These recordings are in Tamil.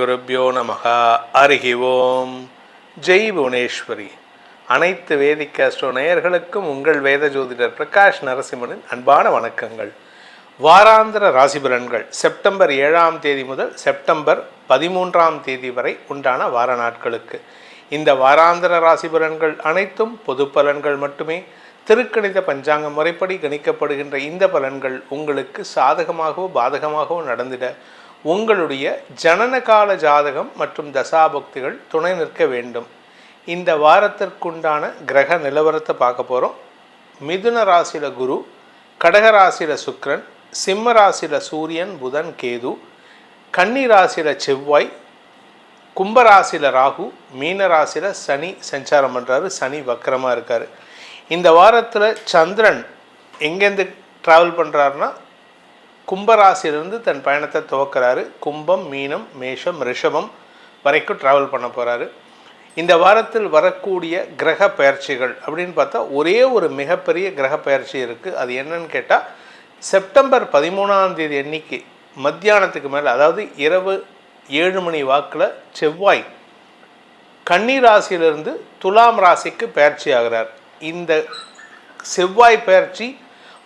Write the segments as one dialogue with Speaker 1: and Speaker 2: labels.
Speaker 1: குருப்யோ நமஹ. ஹரிஹி ஓம். ஜெய் புவனேஸ்வரி. அனைத்து வேதிக் ஆஸ்ட்ரோ நேயர்களுக்கும் உங்கள் வேத ஜோதிடர் பிரகாஷ் நரசிம்மனின் அன்பான வணக்கங்கள். வாராந்திர ராசி பலன்கள் செப்டம்பர் 7ஆம் தேதி முதல் செப்டம்பர் 13ஆம் தேதி வரை உண்டான வார நாட்களுக்கு. இந்த வாராந்திர ராசி பலன்கள் அனைத்தும் பொது பலன்கள் மட்டுமே. திருக்கணித பஞ்சாங்க முறைப்படி கணிக்கப்படுகின்ற இந்த பலன்கள் உங்களுக்கு சாதகமாகவோ பாதகமாகவோ நடந்திட உங்களுடைய ஜனனகால ஜாதகம் மற்றும் தசாபக்திகள் துணை நிற்க வேண்டும். இந்த வாரத்திற்குண்டான கிரக நிலவரத்தை பார்க்க போகிறோம். மிதுன ராசியில் குரு, கடக ராசியில் சுக்கிரன், சிம்ம ராசியில் சூரியன் புதன் கேது, கன்னி ராசியில் செவ்வாய், கும்பராசியில் ராகு, மீன ராசியில் சனி சஞ்சாரம் பண்ணுறாரு. சனி வக்கரமாக இருக்கார். இந்த வாரத்தில் சந்திரன் எங்கேருந்து ட்ராவல் பண்ணுறாருன்னா கும்பராசிலிருந்து தன் பயணத்தை துவக்கிறாரு. கும்பம், மீனம், மேஷம், ரிஷபம் வரைக்கும் ட்ராவல் பண்ண போகிறாரு. இந்த வாரத்தில் வரக்கூடிய கிரக பயிற்சிகள் அப்படின்னு பார்த்தா ஒரே ஒரு மிகப்பெரிய கிரக பயிற்சி இருக்குது. அது என்னன்னு கேட்டால் செப்டம்பர் 13ஆம் தேதி அன்னைக்கு மத்தியானத்துக்கு மேலே, அதாவது இரவு 7 மணி வாக்கில் செவ்வாய் கன்னி ராசியிலிருந்து துலாம் ராசிக்கு பயிற்சி ஆகிறார். இந்த செவ்வாய் பயிற்சி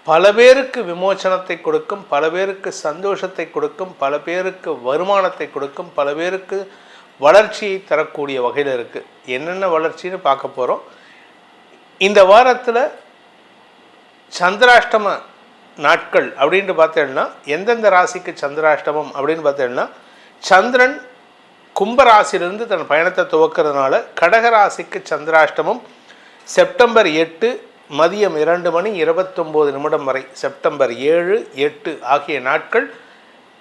Speaker 1: பல பேருக்கு விமோசனத்தை கொடுக்கும், பல பேருக்கு சந்தோஷத்தை கொடுக்கும், பல பேருக்கு வருமானத்தை கொடுக்கும், பல பேருக்கு வளர்ச்சியை தரக்கூடிய வகையில் இருக்குது. என்னென்ன வளர்ச்சின்னு பார்க்க போகிறோம். இந்த வாரத்தில் சந்திராஷ்டம நாட்கள் அப்படின்ட்டு பார்த்தேன்னா எந்தெந்த ராசிக்கு சந்திராஷ்டமம் அப்படின்னு பார்த்தேன்னா சந்திரன் கும்பராசிலிருந்து தன் பயணத்தை துவக்கிறதுனால கடக ராசிக்கு சந்திராஷ்டமம் செப்டம்பர் 8 மதியம் 2:29 வரை, செப்டம்பர் 7, 8 ஆகிய நாட்கள்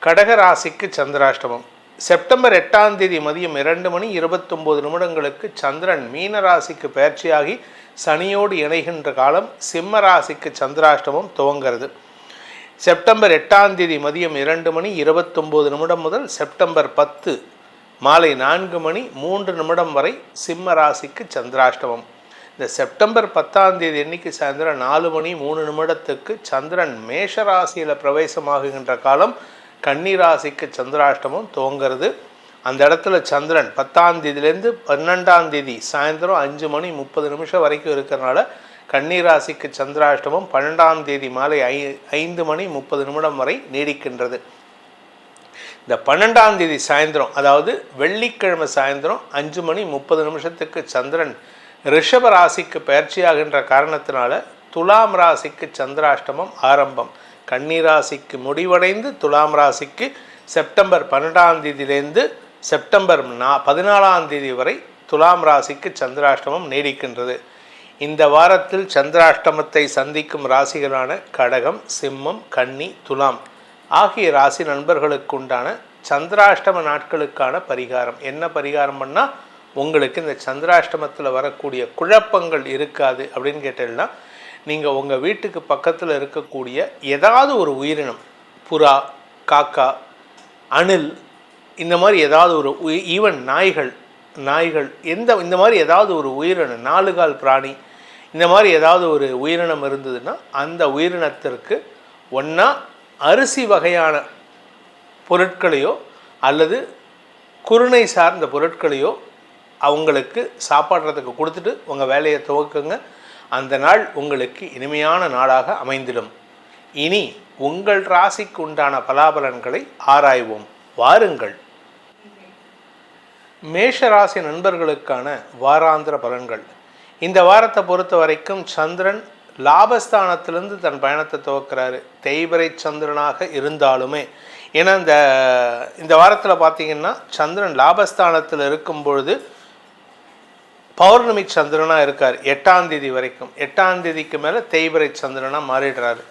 Speaker 1: கடகராசிக்கு சந்திராஷ்டமம். செப்டம்பர் 8ஆம் தேதி மதியம் 2:29 சந்திரன் மீன ராசிக்கு பயிற்சியாகி சனியோடு இணைகின்ற காலம் சிம்ம ராசிக்கு சந்திராஷ்டமம் துவங்கிறது. செப்டம்பர் 8ஆம் தேதி மதியம் 2:29 முதல் செப்டம்பர் 10 மாலை 4:03 வரை சிம்ம ராசிக்கு சந்திராஷ்டமம். இந்த செப்டம்பர் 10ஆம் தேதி அன்னைக்கு சாயந்தரம் 4:03 சந்திரன் மேஷ ராசியில் பிரவேசமாகுகின்ற காலம் கன்னி ராசிக்கு சந்திராஷ்டமம் துவங்கிறது. அந்த இடத்துல சந்திரன் 10ஆம் தேதியிலேருந்து 12ஆம் தேதி சாயந்தரம் 5:30 வரைக்கும் இருக்கிறனால கன்னி ராசிக்கு சந்திராஷ்டமம் 12ஆம் தேதி மாலை 5:30 வரை நீடிக்கின்றது. இந்த 12ஆம் தேதி சாயந்தரம், அதாவது வெள்ளிக்கிழமை சாயந்தரம் 5:30 சந்திரன் ரிஷப ராசிக்கு பயிற்சியாகின்ற காரணத்தினால துலாம் ராசிக்கு சந்திராஷ்டமம் ஆரம்பம். கன்னி ராசிக்கு முடிவடைந்து துலாம் ராசிக்கு செப்டம்பர் 12ஆம் தேதியிலேருந்து செப்டம்பர் 14ஆம் தேதி வரை துலாம் ராசிக்கு சந்திராஷ்டமம் நீடிக்கின்றது. இந்த வாரத்தில் சந்திராஷ்டமத்தை சந்திக்கும் ராசிகளான கடகம், சிம்மம், கன்னி, துலாம் ஆகிய ராசி நண்பர்களுக்கு உண்டான சந்திராஷ்டம நாட்களுக்கான பரிகாரம். என்ன பரிகாரம் பண்ணால் உங்களுக்கு இந்த சந்திராஷ்டமத்தில் வரக்கூடிய குழப்பங்கள் இருக்காது அப்படின்னு கேட்டீங்கன்னா, நீங்கள் உங்கள் வீட்டுக்கு பக்கத்தில் இருக்கக்கூடிய ஏதாவது ஒரு உயிரினம், புறா, காக்கா, அணில், இந்த மாதிரி ஏதாவது ஒரு ஈவன் நாய்கள் இந்த மாதிரி ஏதாவது ஒரு உயிரினம், 4 கால் பிராணி, இந்த மாதிரி ஏதாவது ஒரு உயிரினம் இருந்ததுன்னா அந்த உயிரினத்திற்கு ஒன்றா அரிசி வகையான பொருட்களையோ அல்லது குருணை சார்ந்த பொருட்களையோ அவங்களுக்கு சாப்பாடுறதுக்கு கொடுத்துட்டு உங்கள் வேலையை துவக்குங்க. அந்த நாள் உங்களுக்கு இனிமையான நாளாக அமைந்திடும். இனி உங்கள் ராசிக்கு உண்டான பலாபலன்களை ஆராய்வோம். வாருங்கள். மேஷ ராசி நண்பர்களுக்கான வாராந்திர பலன்கள். இந்த வாரத்தை பொறுத்த வரைக்கும் சந்திரன் லாபஸ்தானத்திலிருந்து தன் பயணத்தை துவக்கிறாரு. தேய்பிறை சந்திரனாக இருந்தாலுமே, ஏன்னா இந்த வாரத்தில் பார்த்திங்கன்னா சந்திரன் லாபஸ்தானத்தில் இருக்கும் பொழுது பௌர்ணமி சந்திரனாக இருக்கார் 8ஆம் தேதி வரைக்கும். 8ஆம் தேதிக்கு மேலே தேய்பிறை சந்திரனாக மாறிடுறாரு.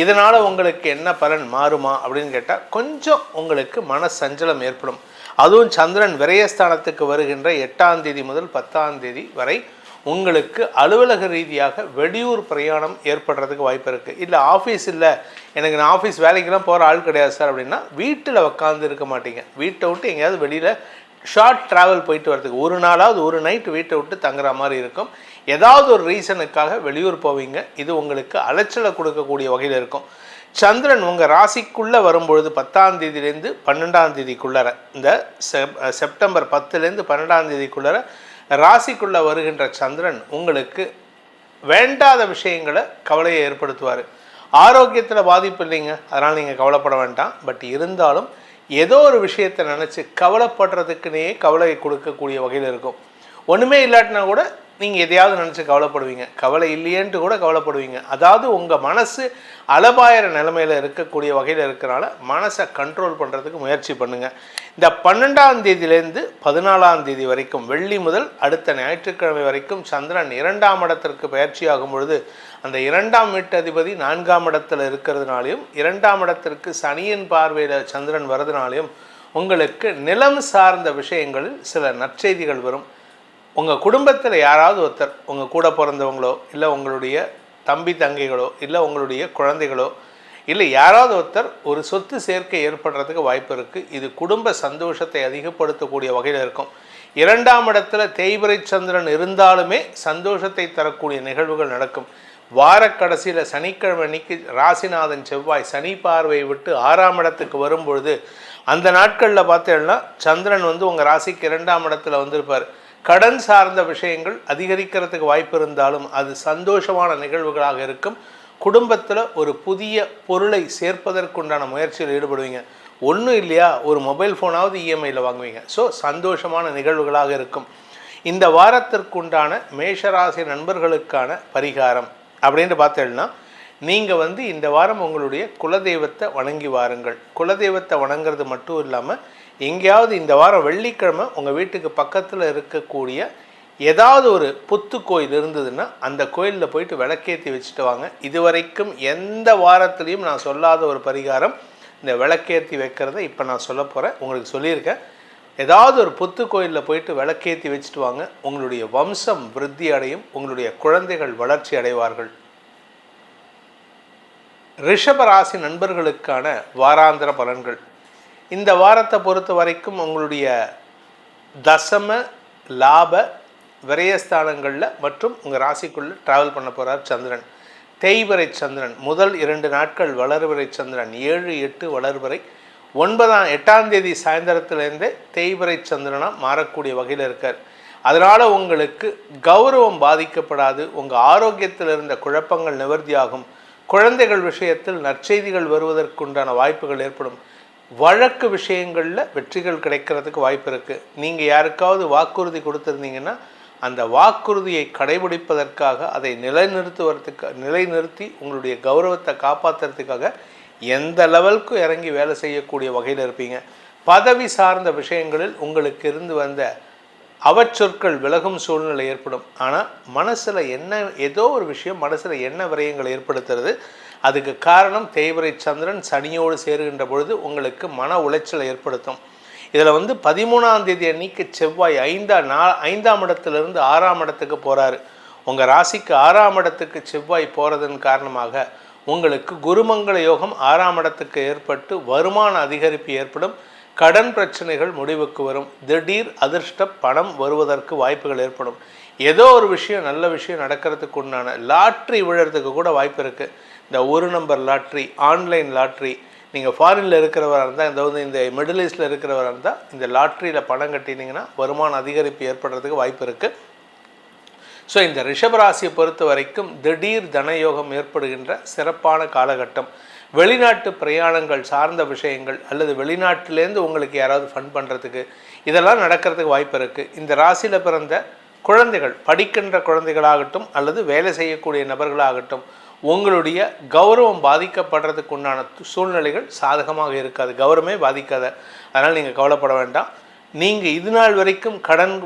Speaker 1: இதனால் உங்களுக்கு என்ன பலன் மாறுமா அப்படின்னு கேட்டால் கொஞ்சம் உங்களுக்கு மன சஞ்சலம் ஏற்படும். அதுவும் சந்திரன் விரயஸ்தானத்துக்கு வருகின்ற 8ஆம் தேதி முதல் 10ஆம் தேதி வரை உங்களுக்கு அலுவலக ரீதியாக வெளியூர் பிரயாணம் ஏற்படுறதுக்கு வாய்ப்பு இருக்குது. இல்லை ஆஃபீஸ் இல்லை, எனக்கு நான் ஆஃபீஸ் வேலைக்கெல்லாம் போகிற ஆள் கிடையாது சார் அப்படின்னா வீட்டில் உட்காந்து இருக்க மாட்டீங்க. வீட்டை விட்டு எங்கேயாவது வெளியில் ஷார்ட் ட்ராவல் போயிட்டு வரதுக்கு ஒரு நாளாவது ஒரு நைட்டு வீட்டை விட்டு தங்குற மாதிரி இருக்கும். ஏதாவது ஒரு ரீசனுக்காக வெளியூர் போவீங்க. இது உங்களுக்கு அலைச்சலை கொடுக்கக்கூடிய வகையில் இருக்கும். சந்திரன் உங்கள் ராசிக்குள்ளே வரும்பொழுது 10ஆம் தேதியிலேருந்து 12ஆம் தேதிக்குள்ளே இந்த செப்டம்பர் 10லேருந்து 12ஆம் தேதிக்குள்ளே ராசிக்குள்ளே வருகின்ற சந்திரன் உங்களுக்கு வேண்டாத விஷயங்களை கவலையை ஏற்படுத்துவார். ஆரோக்கியத்தில் பாதிப்பு இல்லைங்க, அதனால் நீங்கள் கவலைப்பட வேண்டாம். பட் இருந்தாலும் ஏதோ ஒரு விஷயத்தை நினச்சி கவலைப்படுறதுக்குன்னே கவலையை கொடுக்கக்கூடிய வகையில் இருக்கும். ஒன்றுமே இல்லாட்டினா கூட நீங்கள் எதையாவது நினச்சி கவலைப்படுவீங்க, கவலை இல்லையேன்ட்டு கூட கவலைப்படுவீங்க. அதாவது உங்கள் மனசு அலபாயிர நிலைமையில் இருக்கக்கூடிய வகையில் இருக்கிறனால மனசை கண்ட்ரோல் பண்ணுறதுக்கு முயற்சி பண்ணுங்கள். இந்த 12ஆம் தேதியிலேருந்து 14ஆம் தேதி வரைக்கும், வெள்ளி முதல் அடுத்த ஞாயிற்றுக்கிழமை வரைக்கும் சந்திரன் 2ஆம் இடத்திற்கு பயிற்சி ஆகும் பொழுது அந்த 2ஆம் வீட்டதிபதி 4ஆம் இடத்துல இருக்கிறதுனாலையும் 2ஆம் இடத்திற்கு சனியின் பார்வையில் சந்திரன் வரதுனாலையும் உங்களுக்கு நிலம் சார்ந்த விஷயங்களில் சில நற்செய்திகள் வரும். உங்கள் குடும்பத்தில் யாராவது ஒருத்தர், உங்கள் கூட பிறந்தவங்களோ இல்லை உங்களுடைய தம்பி தங்கைகளோ இல்லை உங்களுடைய குழந்தைகளோ இல்லை யாராவது ஒருத்தர் ஒரு சொத்து சேர்க்கை ஏற்படுறதுக்கு வாய்ப்பு இருக்குது. இது குடும்ப சந்தோஷத்தை அதிகப்படுத்தக்கூடிய வகையில் இருக்கும். 2ஆம் இடத்துல தேய்பிறை சந்திரன் இருந்தாலுமே சந்தோஷத்தை தரக்கூடிய நிகழ்வுகள் நடக்கும். வாரக்கடைசியில் சனிக்கிழமை அன்னைக்கு ராசிநாதன் செவ்வாய் சனி பார்வையை விட்டு 6ஆம் இடத்துக்கு வரும்பொழுது அந்த நாட்களில் பார்த்தீங்கன்னா சந்திரன் உங்கள் ராசிக்கு 2ஆம் இடத்துல வந்திருப்பார். கடன் சார்ந்த விஷயங்கள் அதிகரிக்கிறதுக்கு வாய்ப்பு இருந்தாலும் அது சந்தோஷமான நிகழ்வுகளாக இருக்கும். குடும்பத்தில் ஒரு புதிய பொருளை சேர்ப்பதற்குண்டான முயற்சியில் ஈடுபடுவீங்க. ஒன்றும் இல்லையா, ஒரு மொபைல் ஃபோனாவது இஎம்ஐயில் வாங்குவீங்க. ஸோ சந்தோஷமான நிகழ்வுகளாக இருக்கும். இந்த வாரத்திற்குண்டான மேஷராசி நண்பர்களுக்கான பரிகாரம் அப்படின்ட்டு பார்த்தேன்னா, நீங்கள் இந்த வாரம் உங்களுடைய குலதெய்வத்தை வணங்கி வாருங்கள். குலதெய்வத்தை வணங்குறது மட்டும் இல்லாமல் எங்கேயாவது இந்த வாரம் வெள்ளிக்கிழமை உங்கள் வீட்டுக்கு பக்கத்தில் இருக்கக்கூடிய ஏதாவது ஒரு புத்து கோயில் இருந்ததுன்னா அந்த கோயிலில் போயிட்டு விளக்கேற்றி வச்சுட்டு வாங்க. இதுவரைக்கும் எந்த வாரத்துலேயும் நான் சொல்லாத ஒரு பரிகாரம் இந்த விளக்கேற்றி வைக்கிறத இப்போ நான் சொல்ல போகிறேன். உங்களுக்கு சொல்லியிருக்கேன். ஏதாவது ஒரு புத்து கோயிலில் போயிட்டு விளக்கேற்றி வச்சுட்டு வாங்க. உங்களுடைய வம்சம் விருத்தி அடையும், உங்களுடைய குழந்தைகள் வளர்ச்சி அடைவார்கள். ரிஷபராசி நண்பர்களுக்கான வாராந்திர பலன்கள். இந்த வாரத்தை பொறுத்த வரைக்கும் உங்களுடைய தசம லாப விரயஸ்தானங்களில் மற்றும் உங்கள் ராசிக்குள்ளே ட்ராவல் பண்ண போகிறார் சந்திரன். தேய்பிறை சந்திரன் முதல் 2 நாட்கள் வளர்பிறை சந்திரன் 7, 8 வளர்பிறை 8ஆம் தேதி சாயந்தரத்துலேருந்தே தேய்பிறை சந்திரனாக மாறக்கூடிய வகையில் இருக்கார். அதனால் உங்களுக்கு கௌரவம் பாதிக்கப்படாது. உங்கள் ஆரோக்கியத்தில் இருந்த குழப்பங்கள் நிவர்த்தியாகும். குழந்தைகள் விஷயத்தில் நற்செய்திகள் வருவதற்குண்டான வாய்ப்புகள் ஏற்படும். வழக்கு விஷயங்களில் வெற்றிகள் கிடைக்கிறதுக்கு வாய்ப்பு இருக்குது. நீங்கள் யாருக்காவது வாக்குறுதி கொடுத்துருந்தீங்கன்னா அந்த வாக்குறுதியை கடைபிடிப்பதற்காக அதை நிலைநிறுத்தி உங்களுடைய கௌரவத்தை காப்பாற்றுறதுக்காக எந்த லெவலுக்கு இறங்கி வேலை செய்யக்கூடிய வகையில் இருப்பீங்க. பதவி சார்ந்த விஷயங்களில் உங்களுக்கு இருந்து வந்த அவச்சொற்கள் விலகும் சூழ்நிலை ஏற்படும். ஆனால் மனசில் ஏதோ ஒரு விஷயம் மனசில் என்ன விரயங்களை ஏற்படுத்துறது. அதுக்கு காரணம் தேய்பிறை சந்திரன் சனியோடு சேருகின்ற பொழுது உங்களுக்கு மன உளைச்சலை ஏற்படுத்தும். இதில் 13ஆம் தேதி அன்னைக்கு செவ்வாய் 5ஆம் இடத்துலேருந்து 6ஆம் இடத்துக்கு போகிறாரு. உங்கள் ராசிக்கு 6ஆம் இடத்துக்கு செவ்வாய் போகிறதன் காரணமாக உங்களுக்கு குருமங்கள யோகம் 6ஆம் இடத்துக்கு ஏற்பட்டு வருமான அதிகரிப்பு ஏற்படும். கடன் பிரச்சனைகள் முடிவுக்கு வரும். திடீர் அதிர்ஷ்ட பணம் வருவதற்கு வாய்ப்புகள் ஏற்படும். ஏதோ ஒரு விஷயம் நல்ல விஷயம் நடக்கிறதுக்கு உண்டான லாட்ரி விழுறதுக்கு கூட வாய்ப்பு இருக்குது. இந்த 1 நம்பர் லாட்ரி, ஆன்லைன் லாட்ரி, நீங்கள் ஃபாரினில் இருக்கிறவராக இருந்தால் இந்த மிடில் ஈஸ்டில் இருக்கிறவராக இருந்தால் இந்த லாட்ரியில் பணம் கட்டினீங்கன்னா வருமான அதிகரிப்பு ஏற்படுறதுக்கு வாய்ப்பு இருக்குது. ஸோ இந்த ரிஷபராசியை பொறுத்த வரைக்கும் திடீர் தனயோகம் ஏற்படுகின்ற சிறப்பான காலகட்டம். வெளிநாட்டு பிரயாணங்கள் சார்ந்த விஷயங்கள் அல்லது வெளிநாட்டிலேருந்து உங்களுக்கு யாராவது ஃபண்ட் பண்ணுறதுக்கு இதெல்லாம் நடக்கிறதுக்கு வாய்ப்பு இருக்குது. இந்த ராசியில் பிறந்த குழந்தைகள், படிக்கின்ற குழந்தைகளாகட்டும் அல்லது வேலை செய்யக்கூடிய நபர்களாகட்டும், உங்களுடைய கௌரவம் பாதிக்கப்படுறதுக்கு உண்டான சூழ்நிலைகள் சாதகமாக இருக்காது. கௌரவமே பாதிக்காத. அதனால் நீங்கள் கவலைப்பட வேண்டாம். நீங்கள் இது நாள் வரைக்கும்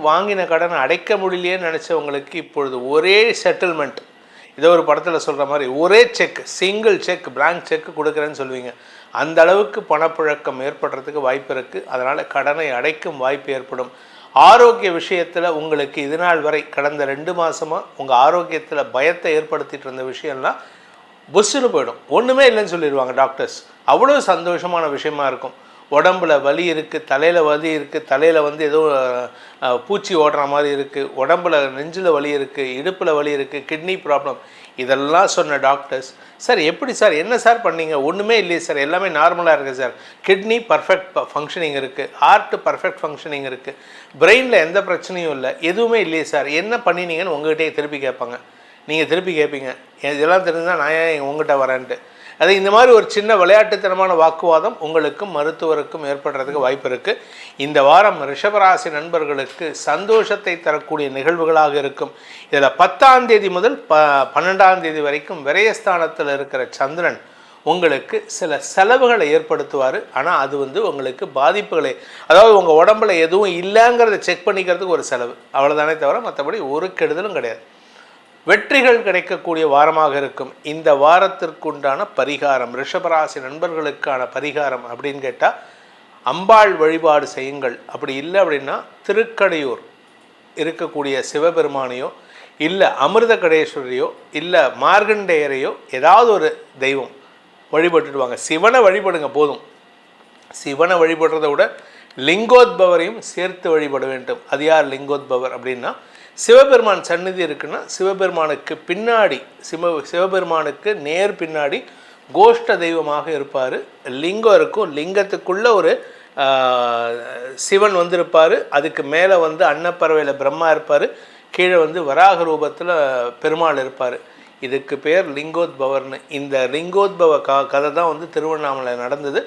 Speaker 1: வாங்கின கடனை அடைக்க முடியலையேன்னு நினச்சவங்களுக்கு இப்பொழுது ஒரே செட்டில்மெண்ட், ஏதோ ஒரு படத்தில் சொல்கிற மாதிரி ஒரே cheque, single cheque, blank cheque கொடுக்குறேன்னு சொல்லுவீங்க. அந்த அளவுக்கு பணப்புழக்கம் ஏற்படுறதுக்கு வாய்ப்பு இருக்குது. அதனால் கடனை அடைக்கும் வாய்ப்பு ஏற்படும். ஆரோக்கிய விஷயத்தில் உங்களுக்கு இது நாள் வரை கடந்த 2 மாதமாக உங்கள் ஆரோக்கியத்தில் பயத்தை ஏற்படுத்திகிட்டு இருந்த விஷயம்லாம் புஷ்ஷுன்னு போயிடும். ஒன்றுமே இல்லைன்னு சொல்லிடுவாங்க டாக்டர்ஸ். அவ்வளோ சந்தோஷமான விஷயமா இருக்கும். உடம்புல வலி இருக்குது, தலையில் வலி இருக்குது, தலையில் வந்து ஏதோ பூச்சி ஓடுற மாதிரி இருக்குது, உடம்புல நெஞ்சில் வலி இருக்குது, இடுப்பில் வலி இருக்குது, கிட்னி ப்ராப்ளம், இதெல்லாம் சொன்ன டாக்டர்ஸ், சார் எப்படி சார் என்ன சார் பண்ணீங்க? ஒன்றுமே இல்லையே சார், எல்லாமே நார்மலாக இருக்குது சார், கிட்னி பர்ஃபெக்ட் ஃபங்க்ஷனிங் இருக்குது, ஹார்ட்டு பர்ஃபெக்ட் ஃபங்க்ஷனிங் இருக்குது, பிரெயினில் எந்த பிரச்சனையும் இல்லை, எதுவுமே இல்லையே சார், என்ன பண்ணினீங்கன்னு உங்கள்கிட்டே திருப்பி கேட்பாங்க. நீங்கள் திருப்பி கேட்பீங்க, இதெல்லாம் தெரிஞ்சுதான் நான் ஏன் உங்கள்கிட்ட வரேன்ட்டு. அது இந்த மாதிரி ஒரு சின்ன விளையாட்டுத்தனமான வாக்குவாதம் உங்களுக்கும் மருத்துவருக்கும் ஏற்படுறதுக்கு வாய்ப்பு இருக்குது. இந்த வாரம் ரிஷபராசி நண்பர்களுக்கு சந்தோஷத்தை தரக்கூடிய நிகழ்வுகளாக இருக்கும். இதில் 10ஆம் தேதி முதல் 12ஆம் தேதி வரைக்கும் விரயஸ்தானத்தில் இருக்கிற சந்திரன் உங்களுக்கு சில செலவுகளை ஏற்படுத்துவார். ஆனால் அது வந்து உங்களுக்கு பாதிப்புகளை, அதாவது உங்கள் உடம்புல எதுவும் இல்லைங்கிறத செக் பண்ணிக்கிறதுக்கு ஒரு செலவு, அவ்வளோதானே தவிர மற்றபடி ஒரு கெடுதலும் கிடையாது. வெற்றிகள் கிடைக்கக்கூடிய வாரமாக இருக்கும். இந்த வாரத்திற்குண்டான பரிகாரம், ரிஷபராசி நண்பர்களுக்கான பரிகாரம் அப்படின்னு கேட்டால் அம்பாள் வழிபாடு செய்யுங்கள். அப்படி இல்லை அப்படின்னா திருக்கடையூர் இருக்கக்கூடிய சிவபெருமானையோ இல்லை அமிர்த கடேஸ்வரியோ இல்லை மார்கண்டேயரையோ ஏதாவது ஒரு தெய்வம் வழிபட்டுடுவாங்க. சிவனை வழிபடுங்க போதும். சிவனை வழிபடுறதை விட லிங்கோத்பவரையும் சேர்த்து வழிபட வேண்டும். அது யார் லிங்கோத்பவர் அப்படின்னா, சிவபெருமான் சந்நிதி இருக்குன்னா சிவபெருமானுக்கு பின்னாடி சிவபெருமானுக்கு நேர் பின்னாடி கோஷ்ட தெய்வமாக இருப்பார். லிங்கம் இருக்கும், லிங்கத்துக்குள்ளே ஒரு சிவன் வந்திருப்பார், அதுக்கு மேலே வந்து அன்னப்பறவையில் பிரம்மா இருப்பார், கீழே வந்து வராக ரூபத்தில் பெருமாள் இருப்பார். இதுக்கு பேர் லிங்கோத்பவர்னு. இந்த லிங்கோத்பவ கதை தான் வந்து திருவண்ணாமலை நடந்தது.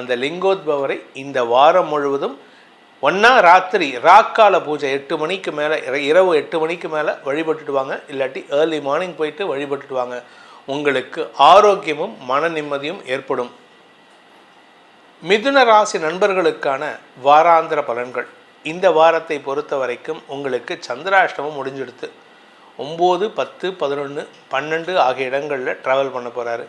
Speaker 1: அந்த லிங்கோத்பவரை இந்த வாரம் முழுவதும் ஒன்றா ராத்திரி ராக்கால பூஜை 8 மணிக்கு மேலே, இரவு 8 மணிக்கு மேலே வழிபட்டுட்டு வாங்க. இல்லாட்டி ஏர்லி மார்னிங் போயிட்டு வழிபட்டுட்டு வாங்க. உங்களுக்கு ஆரோக்கியமும் மன நிம்மதியும் ஏற்படும். மிதுன ராசி நண்பர்களுக்கான வாராந்திர பலன்கள். இந்த வாரத்தை பொறுத்த வரைக்கும் உங்களுக்கு சந்திராஷ்டமம் முடிஞ்சிடுத்து. 9, 10, 11, 12 ஆகிய இடங்களில் ட்ராவல் பண்ண போகிறாரு.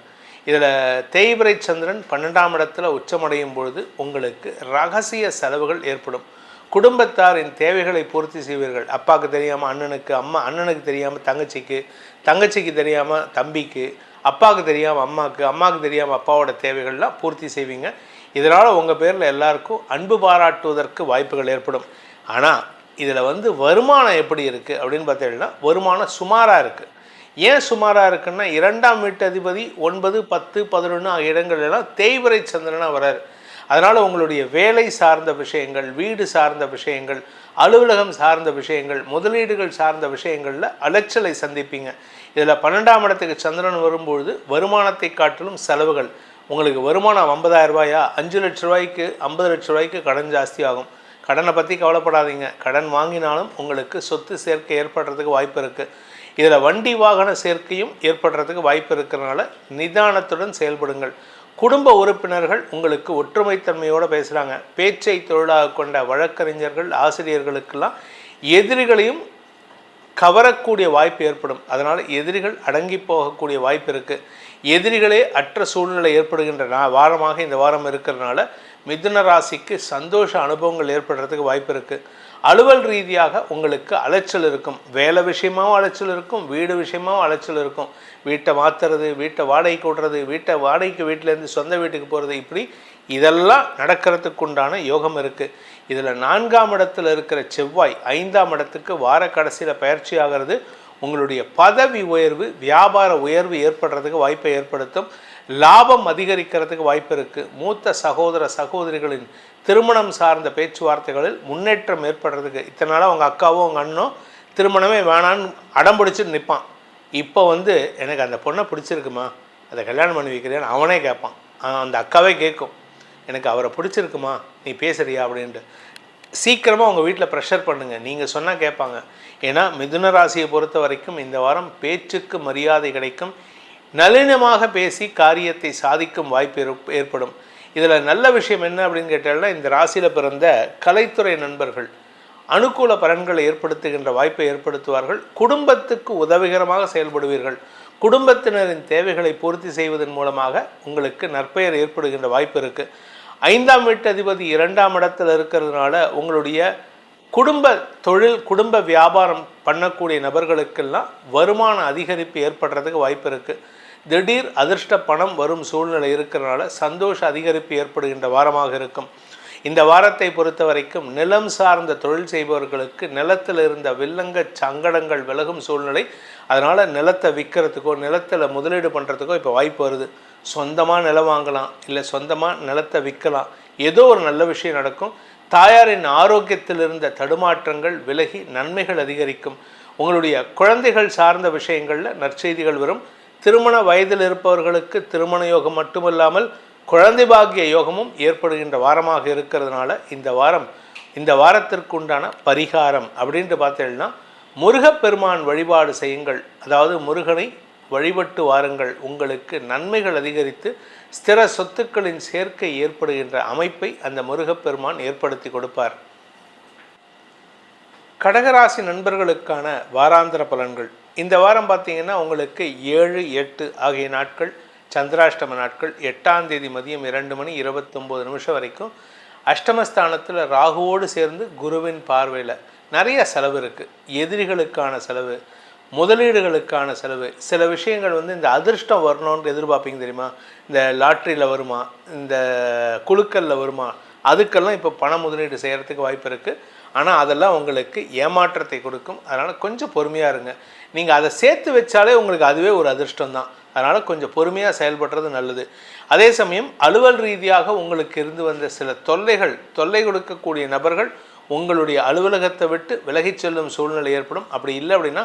Speaker 1: இதில் தேய்பிரை சந்திரன் 12ஆம் இடத்துல உச்சமடையும் பொழுது உங்களுக்கு ரகசிய செலவுகள் ஏற்படும். குடும்பத்தாரின் தேவைகளை பூர்த்தி செய்வீர்கள். அப்பாவுக்கு தெரியாமல் அண்ணனுக்கு, அண்ணனுக்கு தெரியாமல் தங்கச்சிக்கு, தங்கச்சிக்கு தெரியாமல் தம்பிக்கு, அப்பாவுக்கு தெரியாமல் அம்மாவுக்கு, அம்மாவுக்கு தெரியாமல் அப்பாவோட தேவைகள்லாம் பூர்த்தி செய்வீங்க. இதனால் உங்கள் பேரில் எல்லாருக்கும் அன்பு பாராட்டுவதற்கு வாய்ப்புகள் ஏற்படும். ஆனால் இதில் வந்து வருமானம் எப்படி இருக்குது அப்படின்னு பார்த்தீங்கன்னா, வருமானம் சுமாராக இருக்குது. ஏன் சுமாராக இருக்குன்னா, 2ஆம் வீட்டு அதிபதி 9, 10, 11 ஆகிய இடங்கள்லாம் தேய்பிரை சந்திரனாக வராரு. அதனால் உங்களுடைய வேலை சார்ந்த விஷயங்கள், வீடு சார்ந்த விஷயங்கள், அலுவலகம் சார்ந்த விஷயங்கள், முதலீடுகள் சார்ந்த விஷயங்களில் அலைச்சலை சந்திப்பீங்க. இதில் 12ஆம் இடத்துக்கு சந்திரன் வரும்பொழுது வருமானத்தை காட்டிலும் செலவுகள். உங்களுக்கு வருமானம் 50,000 ரூபாயா, 5 லட்ச ரூபாய்க்கு 50 லட்ச ரூபாய்க்கு கடன் ஜாஸ்தி ஆகும். கடனை பற்றி கவலைப்படாதீங்க. கடன் வாங்கினாலும் உங்களுக்கு சொத்து சேர்க்கை ஏற்படுறதுக்கு வாய்ப்பு இருக்குது. இதில் வண்டி வாகன சேர்க்கையும் ஏற்படுறதுக்கு வாய்ப்பு இருக்கிறதுனால நிதானத்துடன் செயல்படுங்கள். குடும்ப உறுப்பினர்கள் உங்களுக்கு ஒற்றுமைத்தன்மையோடு பேசுகிறாங்க. பேச்சை தொழிலாக கொண்ட வழக்கறிஞர்கள், ஆசிரியர்களுக்கெல்லாம் எதிரிகளையும் கவரக்கூடிய வாய்ப்பு ஏற்படும். அதனால் எதிரிகள் அடங்கி போகக்கூடிய வாய்ப்பு இருக்குது. எதிரிகளே அற்ற சூழ்நிலை ஏற்படுகின்ற வாரமாக இந்த வாரம் இருக்கிறதுனால மிதுன ராசிக்கு சந்தோஷ அனுபவங்கள் ஏற்படுறதுக்கு வாய்ப்பு இருக்குது. அலுவல் ரீதியாக உங்களுக்கு அலைச்சல் இருக்கும். வேலை விஷயமாகவும் அலைச்சல் இருக்கும், வீடு விஷயமாகவும் அலைச்சல் இருக்கும். வீட்டை மாற்றுறது, வீட்டை வாடகைக்கு விடுறது, வீட்டை வாடகைக்கு வீட்டிலேருந்து சொந்த வீட்டுக்கு போகிறது, இப்படி இதெல்லாம் நடக்கிறதுக்கு உண்டான யோகம் இருக்குது. இதில் 4ஆம் இடத்துல இருக்கிற செவ்வாய் 5ஆம் இடத்துக்கு வார கடைசியில் பயிற்சி ஆகிறது. உங்களுடைய பதவி உயர்வு, வியாபார உயர்வு ஏற்படுறதுக்கு வாய்ப்பை ஏற்படுத்தும். லாபம் அதிகரிக்கிறதுக்கு வாய்ப்பு இருக்குது. மூத்த சகோதர சகோதரிகளின் திருமணம் சார்ந்த பேச்சுவார்த்தைகளில் முன்னேற்றம் ஏற்படுறதுக்கு, இத்தனை நாளாக உங்கள் அக்காவோ உங்கள் அண்ணனோ திருமணமே வேணான்னு அடம் பிடிச்சிட்டு நிற்பான். இப்போ வந்து எனக்கு அந்த பொண்ணை பிடிச்சிருக்குமா, அதை கல்யாணம் பண்ணி வைக்கிறேன்னு அவனே கேட்பான். அந்த அக்காவே கேட்கும், எனக்கு அவரை பிடிச்சிருக்குமா, நீ பேசுறியா அப்படின்ட்டு. சீக்கிரமாக உங்கள் வீட்டில் ப்ரெஷர் பண்ணுங்கள், நீங்கள் சொன்னால் கேட்பாங்க. ஏன்னா மிதுன ராசியை பொறுத்த வரைக்கும் இந்த வாரம் பேச்சுக்கு மரியாதை கிடைக்கும். நளினமாக பேசி காரியத்தை சாதிக்கும் வாய்ப்பு ஏற்படும். இதில் நல்ல விஷயம் என்ன அப்படின்னு கேட்டால்னா, இந்த ராசியில் பிறந்த கலைத்துறை நண்பர்கள் அனுகூல பலன்களை ஏற்படுத்துகின்ற வாய்ப்பை ஏற்படுத்துவார்கள். குடும்பத்துக்கு உதவிகரமாக செயல்படுவீர்கள். குடும்பத்தினரின் தேவைகளை பூர்த்தி செய்வதன் மூலமாக உங்களுக்கு நற்பெயர் ஏற்படுகின்ற வாய்ப்பு இருக்குது. 5ஆம் வீட்டு அதிபதி 2ஆம் இடத்தில் இருக்கிறதுனால உங்களுடைய குடும்ப தொழில், குடும்ப வியாபாரம் பண்ணக்கூடிய நபர்களுக்கெல்லாம் வருமான அதிகரிப்பு ஏற்படுறதுக்கு வாய்ப்பு இருக்குது. திடீர் அதிர்ஷ்ட பணம் வரும் சூழ்நிலை இருக்கிறனால சந்தோஷ அதிகரிப்பு ஏற்படுகின்ற வாரமாக இருக்கும். இந்த வாரத்தை பொறுத்த வரைக்கும் நிலம் சார்ந்த தொழில் செய்பவர்களுக்கு நிலத்தில் இருந்த வில்லங்க சங்கடங்கள் விலகும் சூழ்நிலை. அதனால் நிலத்தை விற்கிறதுக்கோ நிலத்தில் முதலீடு பண்ணுறதுக்கோ இப்போ வாய்ப்பு வருது. சொந்தமாக நிலம் வாங்கலாம், இல்லை சொந்தமாக நிலத்தை விற்கலாம், ஏதோ ஒரு நல்ல விஷயம் நடக்கும். தாயாரின் ஆரோக்கியத்தில் இருந்த தடுமாற்றங்கள் விலகி நன்மைகள் அதிகரிக்கும். உங்களுடைய குழந்தைகள் சார்ந்த விஷயங்களில் நற்செய்திகள் வரும். திருமண வயதில் இருப்பவர்களுக்கு திருமண யோகம் மட்டுமல்லாமல் குழந்தை பாக்கிய யோகமும் ஏற்படுகின்ற வாரமாக இருக்கிறதுனால இந்த வாரத்திற்குண்டான பரிகாரம் அப்படின்ட்டு பார்த்தீங்கன்னா முருகப்பெருமான் வழிபாடு செய்யுங்கள். அதாவது முருகனை வழிபட்டு வாருங்கள். உங்களுக்கு நன்மைகள் அதிகரித்து ஸ்திர சொத்துக்களின் சேர்க்கை ஏற்படுகின்ற அமைப்பை அந்த முருகப்பெருமான் ஏற்படுத்தி கொடுப்பார். கடகராசி நண்பர்களுக்கான வாராந்திர பலன்கள். இந்த வாரம் பார்த்தீங்கன்னா உங்களுக்கு 7, 8 ஆகிய நாட்கள் சந்திராஷ்டம நாட்கள். 8ஆம் தேதி மதியம் 2:29 வரைக்கும் அஷ்டமஸ்தானத்தில் ராகுவோடு சேர்ந்து குருவின் பார்வையில் நிறைய செலவு இருக்குது. எதிரிகளுக்கான செலவு, முதலீடுகளுக்கான செலவு, சில விஷயங்கள் இந்த அதிர்ஷ்டம் வரணும்னு எதிர்பார்ப்பீங்க தெரியுமா? இந்த லாட்ரியில் வருமா, இந்த குழுக்களில் வருமா, அதுக்கெல்லாம் இப்போ பண முதலீடு செய்கிறதுக்கு வாய்ப்பு இருக்குது. ஆனால் அதெல்லாம் உங்களுக்கு ஏமாற்றத்தை கொடுக்கும். அதனால் கொஞ்சம் பொறுமையாக இருங்க. நீங்கள் அதை சேர்த்து வச்சாலே உங்களுக்கு அதுவே ஒரு அதிர்ஷ்டம் தான். அதனால் கொஞ்சம் பொறுமையாக செயல்படுறது நல்லது. அதே சமயம் அலுவல் ரீதியாக உங்களுக்கு இருந்து வந்த சில தொல்லை கொடுக்கக்கூடிய நபர்கள் உங்களுடைய அலுவலகத்தை விட்டு விலகிச் செல்லும் சூழ்நிலை ஏற்படும். அப்படி இல்லை அப்படின்னா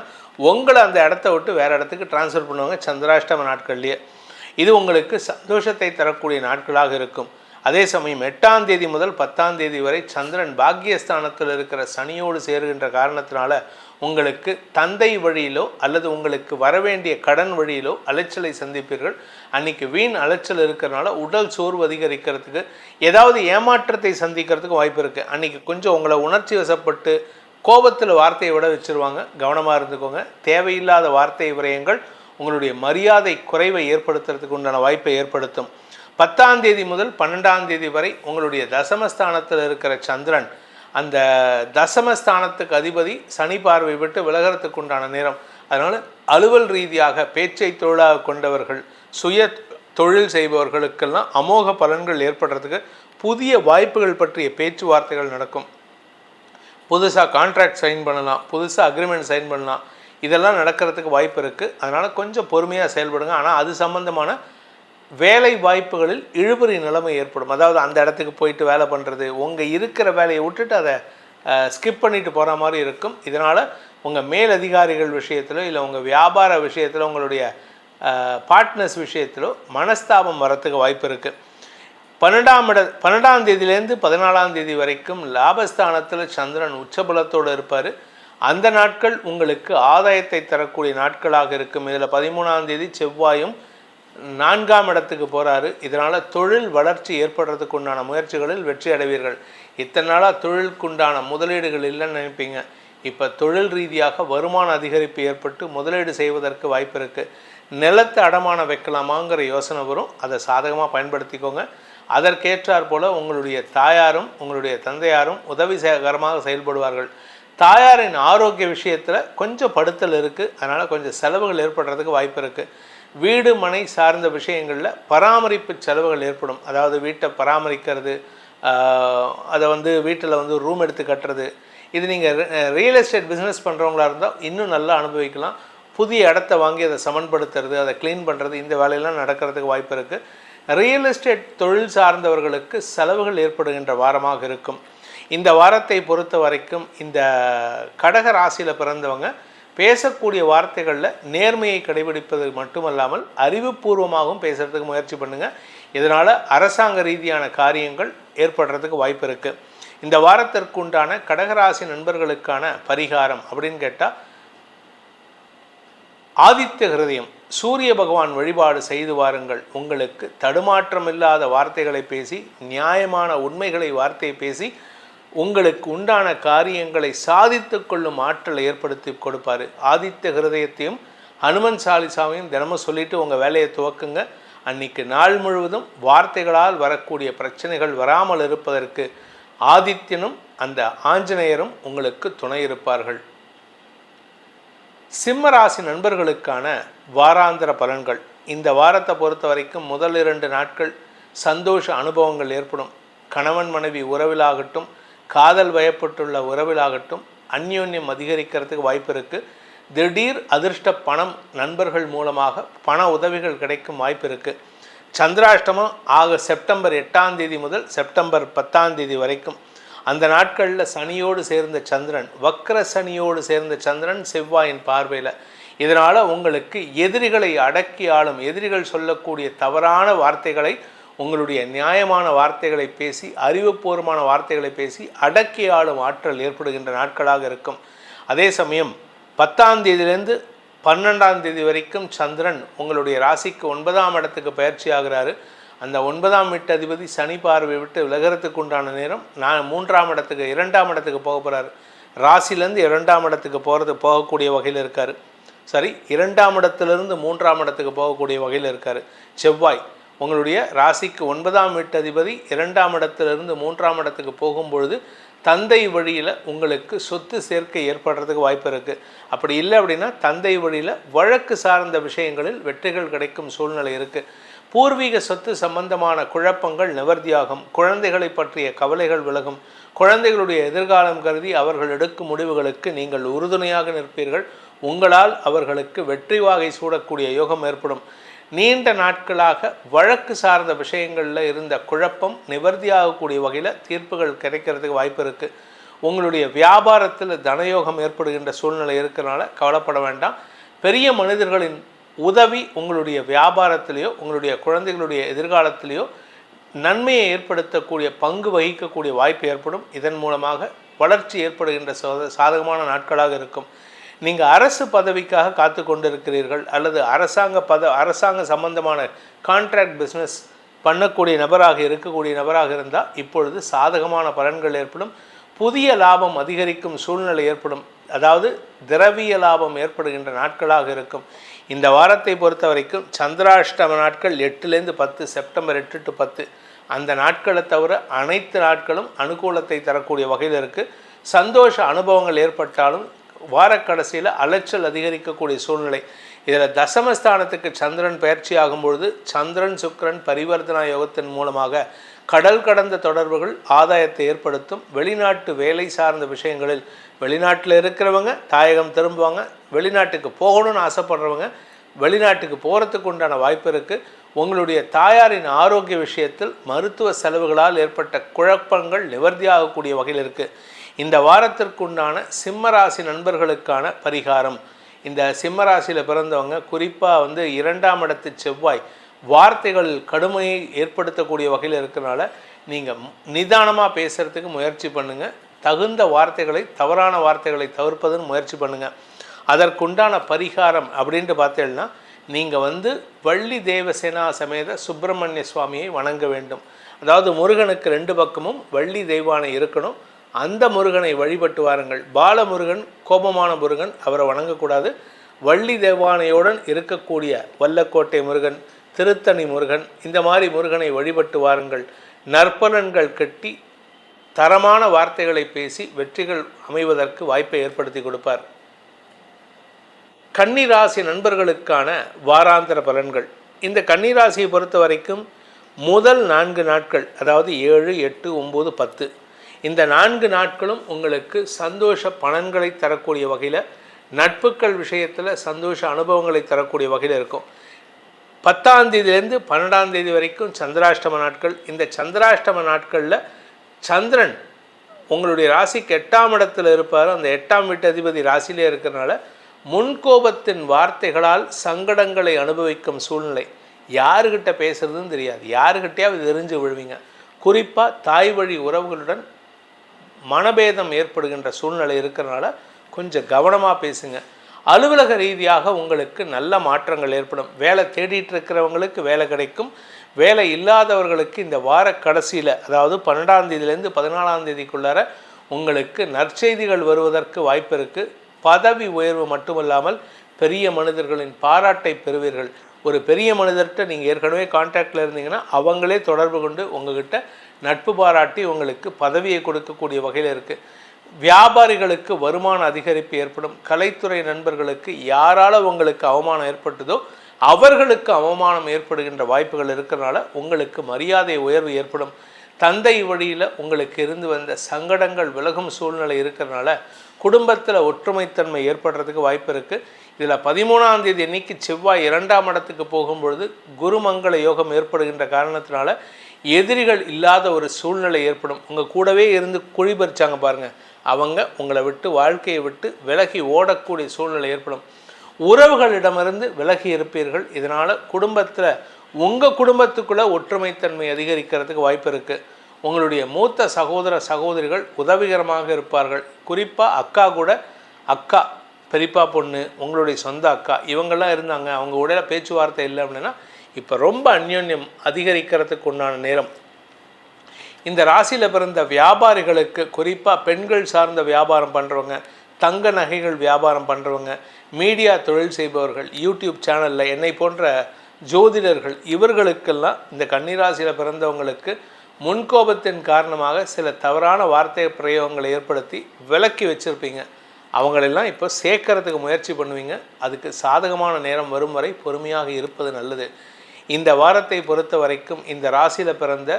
Speaker 1: உங்களை அந்த இடத்த விட்டு வேறு இடத்துக்கு டிரான்ஸ்ஃபர் பண்ணுவாங்க சந்திராஷ்டம நாட்கள்லேயே. இது உங்களுக்கு சந்தோஷத்தை தரக்கூடிய நாட்களாக இருக்கும். அதே சமயம் 8ஆம் தேதி முதல் 10ஆம் தேதி வரை சந்திரன் பாக்கியஸ்தானத்தில் இருக்கிற சனியோடு சேருகின்ற காரணத்தினால உங்களுக்கு தந்தை வழியிலோ அல்லது உங்களுக்கு வரவேண்டிய கடன் வழியிலோ அலைச்சலை சந்திப்பீர்கள். அன்றைக்கி வீண் அலைச்சல் இருக்கிறதுனால உடல் சோர்வு அதிகரிக்கிறதுக்கு, ஏதாவது ஏமாற்றத்தை சந்திக்கிறதுக்கு வாய்ப்பு இருக்குது. அன்றைக்கி கொஞ்சம் உங்களை உணர்ச்சி வசப்பட்டு கோபத்தில் வார்த்தையை விட வச்சுருவாங்க. கவனமாக இருந்துக்கோங்க. தேவையில்லாத வார்த்தை விரயங்கள் உங்களுடைய மரியாதை குறைவை ஏற்படுத்துறதுக்கு உண்டான வாய்ப்பை ஏற்படுத்தும். 10ஆம் தேதி முதல் 12ஆம் தேதி வரை உங்களுடைய தசமஸ்தானத்தில் இருக்கிற சந்திரன், அந்த தசமஸ்தானத்துக்கு அதிபதி சனி பார்வை விட்டு விலகிறதுக்கு உண்டான நேரம். அதனால் அலுவல் ரீதியாக பேச்சை தொழிலாக கொண்டவர்கள், சுய தொழில் செய்பவர்களுக்கெல்லாம் அமோக பலன்கள் ஏற்படுறதுக்கு புதிய வாய்ப்புகள் பற்றிய பேச்சுவார்த்தைகள் நடக்கும். புதுசாக கான்ட்ராக்ட் சைன் பண்ணலாம், புதுசாக அக்ரிமெண்ட் சைன் பண்ணலாம். இதெல்லாம் நடக்கிறதுக்கு வாய்ப்பு இருக்குது. அதனால் கொஞ்சம் பொறுமையாக செயல்படுங்க. ஆனால் அது சம்பந்தமான வேலை வாய்ப்புகளில் இழுபறி நிலைமை ஏற்படும். அதாவது அந்த இடத்துக்கு போயிட்டு வேலை பண்ணுறது, உங்கள் இருக்கிற வேலையை விட்டுட்டு அதை ஸ்கிப் பண்ணிட்டு போகிற மாதிரி இருக்கும். இதனால் உங்கள் மேலதிகாரிகள் விஷயத்திலோ இல்லை உங்கள் வியாபார விஷயத்திலோ உங்களுடைய பார்ட்னர்ஸ் விஷயத்திலோ மனஸ்தாபம் வரத்துக்கு வாய்ப்பு இருக்குது. 12ஆம் தேதியிலேருந்து 14ஆம் தேதி வரைக்கும் லாபஸ்தானத்தில் சந்திரன் உச்சபலத்தோடு இருப்பார். அந்த நாட்கள் உங்களுக்கு ஆதாயத்தை தரக்கூடிய நாட்களாக இருக்கும். இதில் 13ஆம் தேதி செவ்வாயும் 4ஆம் இடத்துக்கு போகிறாரு. இதனால் தொழில் வளர்ச்சி ஏற்படுறதுக்கு உண்டான முயற்சிகளில் வெற்றி அடைவீர்கள். இத்தனை நாளாக தொழிலுக்குண்டான முதலீடுகள் இல்லைன்னு நினைப்பீங்க. இப்போ தொழில் ரீதியாக வருமான அதிகரிப்பு ஏற்பட்டு முதலீடு செய்வதற்கு வாய்ப்பு இருக்குது. நிலத்தை அடமானம் வைக்கலாமாங்கிற யோசனை வரும். அதை சாதகமாக பயன்படுத்திக்கோங்க. அதற்கேற்றாற் போல் உங்களுடைய தாயாரும் உங்களுடைய தந்தையாரும் உதவிகரமாக செயல்படுவார்கள். தாயாரின் ஆரோக்கிய விஷயத்தில் கொஞ்சம் படுத்தல் இருக்குது. அதனால் கொஞ்சம் செலவுகள் ஏற்படுறதுக்கு வாய்ப்பு இருக்குது. வீடு மனை சார்ந்த விஷயங்களில் பராமரிப்பு செலவுகள் ஏற்படும். அதாவது வீட்டை பராமரிக்கிறது, அதை வீட்டில் ரூம் எடுத்து கட்டுறது. இது நீங்கள் ரியல் எஸ்டேட் பிஸ்னஸ் பண்ணுறவங்களா இருந்தால் இன்னும் நல்லா அனுபவிக்கலாம். புதிய இடத்த வாங்கி அதை சமன்படுத்துறது, அதை க்ளீன் பண்ணுறது, இந்த வேலையெல்லாம் நடக்கிறதுக்கு வாய்ப்பு இருக்குது. ரியல் எஸ்டேட் தொழில் சார்ந்தவர்களுக்கு செலவுகள் ஏற்படுகின்ற வாரமாக இருக்கும். இந்த வாரத்தை பொறுத்த வரைக்கும் இந்த கடக ராசியில் பிறந்தவங்க பேசக்கூடிய வார்த்தைகளில் நேர்மையை கடைபிடிப்பது மட்டுமல்லாமல் அறிவுபூர்வமாகவும் பேசுகிறதுக்கு முயற்சி பண்ணுங்கள். இதனால் அரசாங்க ரீதியான காரியங்கள் ஏற்படுறதுக்கு வாய்ப்பு இருக்குது. இந்த வாரத்திற்குண்டான கடகராசி நண்பர்களுக்கான பரிகாரம் அப்படின்னு கேட்டால் ஆதித்ய ஹிருதயம் சூரிய பகவான் வழிபாடு செய்து வாருங்கள். உங்களுக்கு தடுமாற்றம் இல்லாத வார்த்தைகளை பேசி, நியாயமான உண்மைகளை வார்த்தை பேசி உங்களுக்கு உண்டான காரியங்களை சாதித்து கொள்ளும் ஆற்றலை ஏற்படுத்தி கொடுப்பார். ஆதித்ய ஹிருதயத்தையும் ஹனுமன் சாலிசாவையும் தினமும் சொல்லிவிட்டு உங்கள் வேலையை துவக்குங்க. அன்றைக்கி நாள் முழுவதும் வார்த்தைகளால் வரக்கூடிய பிரச்சனைகள் வராமல் இருப்பதற்கு ஆதித்யனும் அந்த ஆஞ்சநேயரும் உங்களுக்கு துணை இருப்பார்கள். சிம்ம ராசி நண்பர்களுக்கான வாராந்திர பலன்கள். இந்த வாரத்தை பொறுத்த வரைக்கும் முதல் 2 நாட்கள் சந்தோஷ அனுபவங்கள் ஏற்படும். கணவன் மனைவி உறவிலாகட்டும், காதல் வயப்பட்டுள்ள உறவிலாகட்டும் அந்யோன்யம் அதிகரிக்கிறதுக்கு வாய்ப்பு இருக்குது. திடீர் அதிர்ஷ்ட பணம் நண்பர்கள் மூலமாக பண உதவிகள் கிடைக்கும் வாய்ப்பு இருக்குது. சந்திராஷ்டமம் செப்டம்பர் 8ஆம் தேதி முதல் செப்டம்பர் 10ஆம் தேதி வரைக்கும். அந்த நாட்களில் சனியோடு சேர்ந்த சந்திரன், வக்ர சனியோடு சேர்ந்த சந்திரன் செவ்வாயின் பார்வையில். இதனால் உங்களுக்கு எதிரிகளை அடக்கி ஆளும், எதிரிகள் சொல்லக்கூடிய தவறான வார்த்தைகளை, உங்களுடைய நியாயமான வார்த்தைகளை பேசி, அறிவுபூர்வமான வார்த்தைகளை பேசி அடக்கி ஆளும் ஆற்றல் ஏற்படுகின்ற நாட்களாக இருக்கும். அதே சமயம் 10ஆம் தேதியிலேருந்து 12ஆம் தேதி வரைக்கும் சந்திரன் உங்களுடைய ராசிக்கு 9ஆம் இடத்துக்கு பயிற்சி ஆகிறாரு. அந்த 9ஆம் வீட்டு அதிபதி சனி பார்வை விட்டு விலகிறதுக்கு உண்டான நேரம். 3ஆம் இடத்துக்கு 2ஆம் இடத்துக்கு போக போகிறாரு. ராசிலேருந்து 2ஆம் இடத்துக்கு போகக்கூடிய வகையில் இருக்கார். சரி, 2ஆம் இடத்துலேருந்து 3ஆம் இடத்துக்கு போகக்கூடிய வகையில் இருக்கார். செவ்வாய் உங்களுடைய ராசிக்கு 9ஆம் வீட்டு அதிபதி 2ஆம் இடத்திலிருந்து 3ஆம் இடத்துக்கு போகும்பொழுது தந்தை வழியில் உங்களுக்கு சொத்து சேர்க்கை ஏற்படுறதுக்கு வாய்ப்பு இருக்குது. அப்படி இல்லை அப்படின்னா தந்தை வழியில் வழக்கு சார்ந்த விஷயங்களில் வெற்றிகள் கிடைக்கும் சூழ்நிலை இருக்குது. பூர்வீக சொத்து சம்பந்தமான குழப்பங்கள் நிவர்த்தியாகும். குழந்தைகளை பற்றிய கவலைகள் விலகும். குழந்தைகளுடைய எதிர்காலம் கருதி அவர்கள் எடுக்கும் முடிவுகளுக்கு நீங்கள் உறுதுணையாக நிற்பீர்கள். உங்களால் அவர்களுக்கு வெற்றி வாகை சூடக்கூடிய யோகம் ஏற்படும். நீண்ட நாட்களாக வழக்கு சார்ந்த விஷயங்களில் இருந்த குழப்பம் நிவர்த்தியாகக்கூடிய வகையில் தீர்ப்புகள் கிடைக்கிறதுக்கு வாய்ப்பு இருக்குது. உங்களுடைய வியாபாரத்தில் தனயோகம் ஏற்படுகின்ற சூழ்நிலை இருக்கிறனால கவலைப்பட வேண்டாம். பெரிய மனிதர்களின் உதவி உங்களுடைய வியாபாரத்திலேயோ உங்களுடைய குழந்தைகளுடைய எதிர்காலத்திலேயோ நன்மையை ஏற்படுத்தக்கூடிய பங்கு வகிக்கக்கூடிய வாய்ப்பு ஏற்படும். இதன் மூலமாக வளர்ச்சி ஏற்படுகின்ற சாதகமான நாட்களாக இருக்கும். நீங்கள் அரசு பதவிக்காக காத்து கொண்டிருக்கிறீர்கள் அல்லது அரசாங்க சம்பந்தமான கான்ட்ராக்ட் பிஸ்னஸ் பண்ணக்கூடிய நபராக இருந்தால் இப்பொழுது சாதகமான பலன்கள் ஏற்படும். புதிய லாபம் அதிகரிக்கும் சூழ்நிலை ஏற்படும். அதாவது திரவிய லாபம் ஏற்படுகின்ற நாட்களாக இருக்கும். இந்த வாரத்தை பொறுத்த வரைக்கும் சந்திராஷ்டம நாட்கள் 8லேருந்து 10, செப்டம்பர் 8 to 10 அந்த நாட்களை தவிர அனைத்து நாட்களும் அனுகூலத்தை தரக்கூடிய வகையில் இருக்குது. சந்தோஷ அனுபவங்கள் ஏற்பட்டாலும் வாரக்கடைசியில் அலைச்சல் அதிகரிக்கக்கூடிய சூழ்நிலை. இதில் தசமஸ்தானத்துக்கு சந்திரன் பயிற்சி ஆகும்பொழுது சந்திரன் சுக்கிரன் பரிவர்த்தனா யோகத்தின் மூலமாக கடல் கடந்த தொடர்புகள் ஆதாயத்தை ஏற்படுத்தும். வெளிநாட்டு வேலை சார்ந்த விஷயங்களில் வெளிநாட்டில் இருக்கிறவங்க தாயகம் திரும்புவாங்க. வெளிநாட்டுக்கு போகணும்னு ஆசைப்படுறவங்க வெளிநாட்டுக்கு போகிறதுக்கு உண்டான வாய்ப்பு இருக்குது. உங்களுடைய தாயாரின் ஆரோக்கிய விஷயத்தில் மருத்துவ செலவுகளால் ஏற்பட்ட குழப்பங்கள் நிவர்த்தியாகக்கூடிய வகையில் இருக்குது. இந்த வாரத்திற்குண்டான சிம்மராசி நண்பர்களுக்கான பரிகாரம். இந்த சிம்மராசியில் பிறந்தவங்க குறிப்பாக 2ஆம் இடத்து செவ்வாய் வார்த்தைகள் கடுமையை ஏற்படுத்தக்கூடிய வகையில் இருக்கிறனால நீங்கள் நிதானமாக பேசுகிறதுக்கு முயற்சி பண்ணுங்கள். தகுந்த வார்த்தைகளை, தவறான வார்த்தைகளை தவிர்ப்பதுன்னு முயற்சி பண்ணுங்கள். அதற்குண்டான பரிகாரம் அப்படின்ட்டு பார்த்தீங்கன்னா நீங்கள் வள்ளி தேவசேனா சமேத சுப்பிரமணிய சுவாமியை வணங்க வேண்டும். அதாவது முருகனுக்கு 2 பக்கமும் வள்ளி தெய்வானை இருக்கணும். அந்த முருகனை வழிபட்டு வாருங்கள். பாலமுருகன் கோபமான முருகன், அவரை வணங்கக்கூடாது. வள்ளி தெய்வானையுடன் இருக்கக்கூடிய வல்லக்கோட்டை முருகன், திருத்தணி முருகன், இந்த மாதிரி முருகனை வழிபட்டு வாருங்கள். நற்பலன்கள் கட்டி தரமான வார்த்தைகளை பேசி வெற்றிகள் அமைவதற்கு வாய்ப்பை ஏற்படுத்தி கொடுப்பார். கன்னிராசி நண்பர்களுக்கான வாராந்திர பலன்கள். இந்த கன்னிராசியை பொறுத்த வரைக்கும் முதல் 4 நாட்கள், அதாவது 7, 8, 9, 10 இந்த 4 நாட்களும் உங்களுக்கு சந்தோஷ பலன்களை தரக்கூடிய வகையில், நட்புக்கள் விஷயத்தில் சந்தோஷ அனுபவங்களை தரக்கூடிய வகையில் இருக்கும். 10ஆம் தேதியிலேருந்து 12ஆம் தேதி வரைக்கும் சந்திராஷ்டம நாட்கள். இந்த சந்திராஷ்டம நாட்களில் சந்திரன் உங்களுடைய ராசிக்கு 8ஆம் இடத்தில் இருப்பார். அந்த 8ஆம் வீட்டு அதிபதி ராசியிலே இருக்கிறனால முன்கோபத்தின் வார்த்தைகளால் சங்கடங்களை அனுபவிக்கும் சூழ்நிலை. யாருக்கிட்ட பேசுறதுன்னு தெரியாது, யாருக்கிட்டையாவது தெரிஞ்சு விழுவீங்க. குறிப்பாக தாய் வழி உறவுகளுடன் மனபேதம் ஏற்படுகின்ற சூழ்நிலை இருக்கிறனால கொஞ்சம் கவனமாக பேசுங்க. அலுவலக ரீதியாக உங்களுக்கு நல்ல மாற்றங்கள் ஏற்படும். வேலை தேடிட்டு இருக்கிறவங்களுக்கு வேலை கிடைக்கும். வேலை இல்லாதவர்களுக்கு இந்த வார கடைசியில், அதாவது 12ஆம் தேதியிலேருந்து 14ஆம் தேதிக்குள்ளார உங்களுக்கு நற்செய்திகள் வருவதற்கு வாய்ப்பு இருக்குது. பதவி உயர்வு மட்டுமல்லாமல் பெரிய மனிதர்களின் பாராட்டை பெறுவீர்கள். ஒரு பெரிய மனிதர்கிட்ட நீங்கள் ஏற்கனவே கான்டாக்டில் இருந்தீங்கன்னா அவங்களே தொடர்பு கொண்டு உங்கள்கிட்ட நட்பு பாராட்டி உங்களுக்கு பதவியை கொடுக்கக்கூடிய வகையில் இருக்குது. வியாபாரிகளுக்கு வருமான அதிகரிப்பு ஏற்படும். கலைத்துறை நண்பர்களுக்கு யாரால் உங்களுக்கு அவமானம் ஏற்பட்டதோ அவர்களுக்கு அவமானம் ஏற்படுகின்ற வாய்ப்புகள் இருக்கிறனால உங்களுக்கு மரியாதை உயர்வு ஏற்படும். தந்தை வழியில் உங்களுக்கு இருந்து வந்த சங்கடங்கள் விலகும் சூழ்நிலை இருக்கிறனால குடும்பத்தில் ஒற்றுமைத்தன்மை ஏற்படுறதுக்கு வாய்ப்பு இருக்குது. இதில் 13ஆம் தேதி அன்னைக்கு செவ்வாய் 2ஆம் இடத்துக்கு போகும்பொழுது குருமங்கள யோகம் ஏற்படுகின்ற காரணத்தினால எதிரிகள் இல்லாத ஒரு சூழ்நிலை ஏற்படும். உங்கள் கூடவே இருந்து குழி பறிச்சாங்க பாருங்கள், அவங்க உங்களை விட்டு வாழ்க்கையை விட்டு விலகி ஓடக்கூடிய சூழ்நிலை ஏற்படும். உறவுகளிடமிருந்து விலகி இருப்பீர்கள். இதனால் குடும்பத்தில் உங்கள் குடும்பத்துக்குள்ளே ஒற்றுமைத்தன்மை அதிகரிக்கிறதுக்கு வாய்ப்பு இருக்குது. உங்களுடைய மூத்த சகோதர சகோதரிகள் உதவிகரமாக இருப்பார்கள். குறிப்பாக அக்கா பெரியப்பா பொண்ணு, உங்களுடைய சொந்த அக்கா இவங்கெல்லாம் இருந்தாங்க, அவங்க உடைய பேச்சுவார்த்தை இல்லை அப்படின்னா இப்போ ரொம்ப அந்யோன்யம் அதிகரிக்கிறதுக்கு உண்டான நேரம். இந்த ராசியில் பிறந்த வியாபாரிகளுக்கு, குறிப்பாக பெண்கள் சார்ந்த வியாபாரம் பண்ணுறவங்க, தங்க நகைகள் வியாபாரம் பண்ணுறவங்க, மீடியா தொழில் செய்பவர்கள், யூடியூப் சேனலில் என்னை போன்ற ஜோதிடர்கள், இவர்களுக்கெல்லாம் இந்த கன்னிராசியில் பிறந்தவங்களுக்கு முன்கோபத்தின் காரணமாக சில தவறான வார்த்தை பிரயோகங்களை ஏற்படுத்தி விலக்கி வச்சுருப்பீங்க. அவங்களெல்லாம் இப்போ சேர்க்கறதுக்கு முயற்சி பண்ணுவீங்க. அதுக்கு சாதகமான நேரம் வரும் வரை பொறுமையாக இருப்பது நல்லது. இந்த வாரத்தை பொறுத்த வரைக்கும் இந்த ராசியில் பிறந்த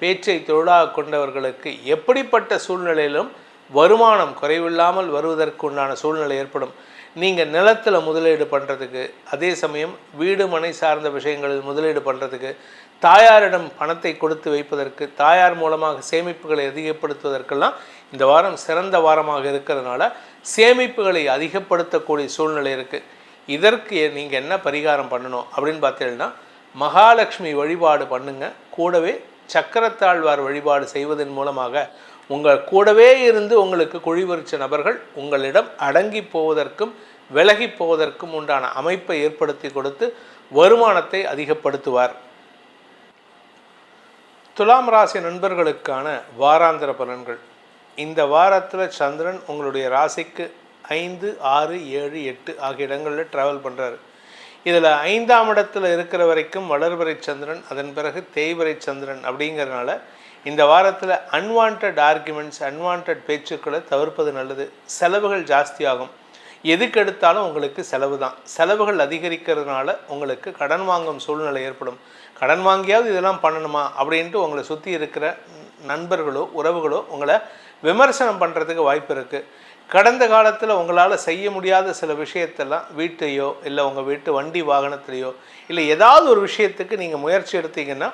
Speaker 1: பேச்சை தொழிலாக கொண்டவர்களுக்கு எப்படிப்பட்ட சூழ்நிலையிலும் வருமானம் குறைவில்லாமல் வருவதற்கு உண்டான சூழ்நிலை ஏற்படும். நீங்கள் நிலத்தில் முதலீடு பண்ணுறதுக்கு, அதே சமயம் வீடு மனை சார்ந்த விஷயங்களில் முதலீடு பண்ணுறதுக்கு, தாயாரிடம் பணத்தை கொடுத்து வைப்பதற்கு, தாயார் மூலமாக சேமிப்புகளை அதிகப்படுத்துவதற்கெல்லாம் இந்த வாரம் சிறந்த வாரமாக இருக்கிறதுனால சேமிப்புகளை அதிகப்படுத்தக்கூடிய சூழ்நிலை இருக்குது. இதற்கு நீங்கள் என்ன பரிகாரம் பண்ணணும் அப்படின்னு பார்த்தீங்கன்னா, மகாலட்சுமி வழிபாடு பண்ணுங்க. கூடவே சக்கரத்தாழ்வார் வழிபாடு செய்வதன் மூலமாக உங்கள் கூடவே இருந்து உங்களுக்கு குழிவரிச்ச நபர்கள் உங்களிடம் அடங்கி போவதற்கும் விலகி போவதற்கும் உண்டான அமைப்பை ஏற்படுத்தி கொடுத்து வருமானத்தை அதிகப்படுத்துவார். துலாம் ராசி நண்பர்களுக்கான வாராந்திர பலன்கள். இந்த வாரத்தில் சந்திரன் உங்களுடைய ராசிக்கு 5, 6, 7, 8 ஆகிய இடங்களில் ட்ராவல் பண்ணுறாரு. இதில் 5ஆம் இடத்துல இருக்கிற வரைக்கும் வளர்வரை சந்திரன், அதன் பிறகு தேய்வரை சந்திரன். அப்படிங்கிறதுனால இந்த வாரத்தில் அன்வான்ட் ஆர்குமெண்ட்ஸ், அன்வான்ட் பேச்சுக்களை தவிர்ப்பது நல்லது. செலவுகள் ஜாஸ்தியாகும். எதுக்கு எடுத்தாலும் உங்களுக்கு செலவு தான். செலவுகள் அதிகரிக்கிறதுனால உங்களுக்கு கடன் வாங்கும் சூழ்நிலை ஏற்படும். கடன் வாங்கியாவது இதெல்லாம் பண்ணணுமா அப்படின்ட்டு உங்களை சுற்றி இருக்கிற நண்பர்களோ உறவுகளோ உங்களை விமர்சனம் பண்ணுறதுக்கு வாய்ப்பு இருக்குது. கடந்த காலத்தில் உங்களால் செய்ய முடியாத சில விஷயத்தெல்லாம் வீட்டையோ இல்லை உங்கள் வீட்டு வண்டி வாகனத்திலையோ இல்லை ஏதாவது ஒரு விஷயத்துக்கு நீங்கள் முயற்சி எடுத்தீங்கன்னா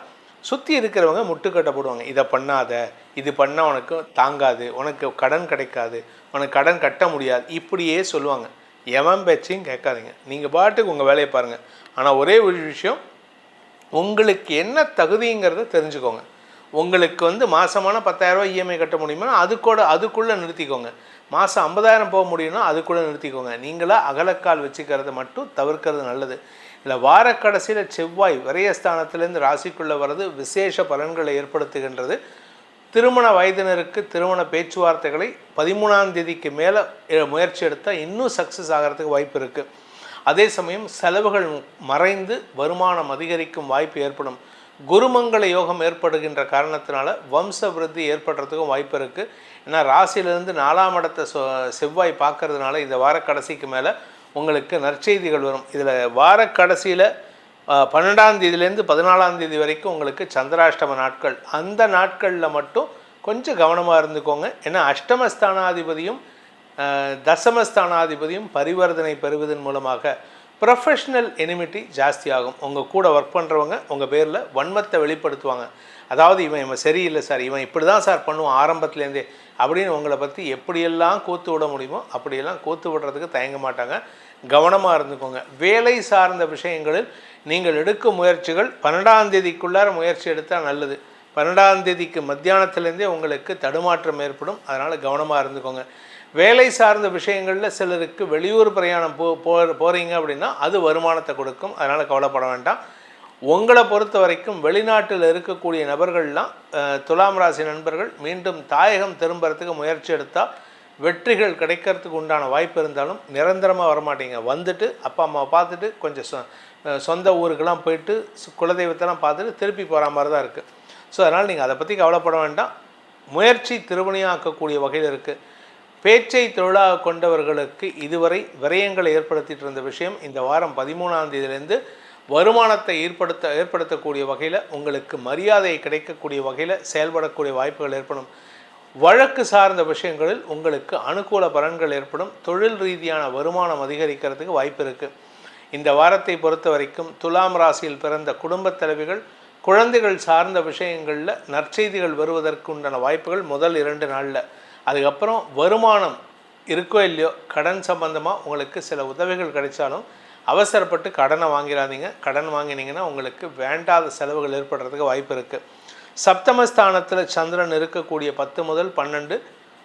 Speaker 1: சுற்றி இருக்கிறவங்க முட்டுக்கட்டை போடுவாங்க. இதை பண்ணாத, இது பண்ணால் உனக்கு தாங்காது, உனக்கு கடன் கிடைக்காது, உனக்கு கடன் கட்ட முடியாது, இப்படியே சொல்லுவாங்க. எவன் பேச்சையும் கேட்காதீங்க, நீங்கள் பாட்டுக்கு உங்கள் வேலையை பாருங்கள். ஆனால் ஒரே ஒரு விஷயம், உங்களுக்கு என்ன தகுதிங்கிறத தெரிஞ்சுக்கோங்க. உங்களுக்கு மாதமான 10,000 ரூபாய் இஎம்ஐ கட்ட முடியுமா, அதுக்குள்ளே நிறுத்திக்கோங்க. மாதம் 50,000 போக முடியும்னா அதுக்குள்ளே நிறுத்திக்கோங்க. நீங்களாக அகலக்கால் வச்சுக்கிறத மட்டும் தவிர்க்கிறது நல்லது. இல்லை வாரக்கடைசியில் செவ்வாய் விரயஸ்தானத்திலேருந்து ராசிக்குள்ளே வர்றது விசேஷ பலன்களை ஏற்படுத்துகின்றது. திருமண வயதினருக்கு திருமண பேச்சுவார்த்தைகளை 13ஆம் தேதிக்கு மேலே முயற்சி எடுத்தால் இன்னும் சக்ஸஸ் ஆகிறதுக்கு வாய்ப்பு இருக்குது. அதே சமயம் செலவுகள் மறைந்து வருமானம் அதிகரிக்கும் வாய்ப்பு ஏற்படும். குருமங்கள யோகம் ஏற்படுகின்ற காரணத்தினால வம்ச விருத்தி ஏற்படுறதுக்கும் வாய்ப்பு இருக்குது. ஏன்னா ராசியிலிருந்து 4ஆம் இடத்தை செவ்வாய் பார்க்கறதுனால இந்த வாரக்கடைசிக்கு மேலே உங்களுக்கு நற்செய்திகள் வரும். இதில் வாரக்கடைசியில் 12ஆம் தேதியிலேருந்து 14ஆம் தேதி வரைக்கும் உங்களுக்கு சந்திராஷ்டம நாட்கள். அந்த நாட்களில் மட்டும் கொஞ்சம் கவனமாக இருந்துக்கோங்க. ஏன்னா அஷ்டமஸ்தானாதிபதியும் தசமஸ்தானாதிபதியும் பரிவர்த்தனை பெறுவதன் மூலமாக ப்ரொஃபஷ்னல் எனிமிட்டி ஜாஸ்தி ஆகும். உங்கள் கூட ஒர்க் பண்ணுறவங்க உங்கள் பேரில் வன்மத்தை வெளிப்படுத்துவாங்க. அதாவது இவன் சரியில்லை சார், இவன் இப்படி தான் சார் பண்ணுவான் ஆரம்பத்துலேருந்தே அப்படின்னு உங்களை பற்றி எப்படியெல்லாம் கூத்து விட முடியுமோ அப்படியெல்லாம் கூத்து விடுறதுக்கு தயங்க மாட்டாங்க. கவனமாக இருந்துக்கோங்க. வேலை சார்ந்த விஷயங்களில் நீங்கள் எடுக்கும் முயற்சிகள் 12ஆம் தேதிக்குள்ளார முயற்சி எடுத்தால் நல்லது. 12ஆம் தேதிக்கு மத்தியானத்துலேருந்தே உங்களுக்கு தடுமாற்றம் ஏற்படும். அதனால் கவனமாக இருந்துக்கோங்க. வேலை சார்ந்த விஷயங்களில் சிலருக்கு வெளியூர் பிரயாணம் போகிறீங்க அப்படின்னா அது வருமானத்தை கொடுக்கும். அதனால் கவலைப்பட வேண்டாம். உங்களை பொறுத்த வரைக்கும் வெளிநாட்டில் இருக்கக்கூடிய நபர்கள்லாம் துலாம் ராசி நண்பர்கள் மீண்டும் தாயகம் திரும்புறதுக்கு முயற்சி எடுத்தால் வெற்றிகள் கிடைக்கிறதுக்கு உண்டான வாய்ப்பு இருந்தாலும் நிரந்தரமாக வரமாட்டீங்க. வந்துட்டு அப்பா அம்மாவை பார்த்துட்டு கொஞ்சம் சொந்த ஊருக்கெல்லாம் போயிட்டு குலதெய்வத்தெல்லாம் பார்த்துட்டு திருப்பி போகிற மாதிரி தான் இருக்குது. ஸோ அதனால் நீங்கள் அதை பற்றி கவலைப்பட வேண்டாம். முயற்சி திருவினையாக்கக்கூடிய வகையில் இருக்குது. பேச்சை தொழிலாக கொண்டவர்களுக்கு இதுவரை விரயங்களை ஏற்படுத்திட்டு இருந்த விஷயம் இந்த வாரம் 13ஆம் தேதியிலேருந்து வருமானத்தை ஏற்படுத்தக்கூடிய வகையில், உங்களுக்கு மரியாதை கிடைக்கக்கூடிய வகையில் செயல்படக்கூடிய வாய்ப்புகள் ஏற்படும். வழக்கு சார்ந்த விஷயங்களில் உங்களுக்கு அனுகூல பலன்கள் ஏற்படும். தொழில் ரீதியான வருமானம் அதிகரிக்கிறதுக்கு வாய்ப்பு இருக்குது. இந்த வாரத்தை பொறுத்த வரைக்கும் துலாம் ராசியில் பிறந்த குடும்பத் தலைவிகள் குழந்தைகள் சார்ந்த விஷயங்களில் நற்செய்திகள் வருவதற்கு உண்டான வாய்ப்புகள் முதல் 2 நாளில். அதுக்கப்புறம் வருமானம் இருக்கோ இல்லையோ கடன் சம்பந்தமாக உங்களுக்கு சில உதவிகள் கிடைச்சாலும் அவசரப்பட்டு கடனை வாங்கிடாதீங்க. கடன் வாங்கினீங்கன்னா உங்களுக்கு வேண்டாத செலவுகள் ஏற்படுறதுக்கு வாய்ப்பு இருக்குது. சப்தமஸ்தானத்தில் சந்திரன் இருக்கக்கூடிய 10 முதல் 12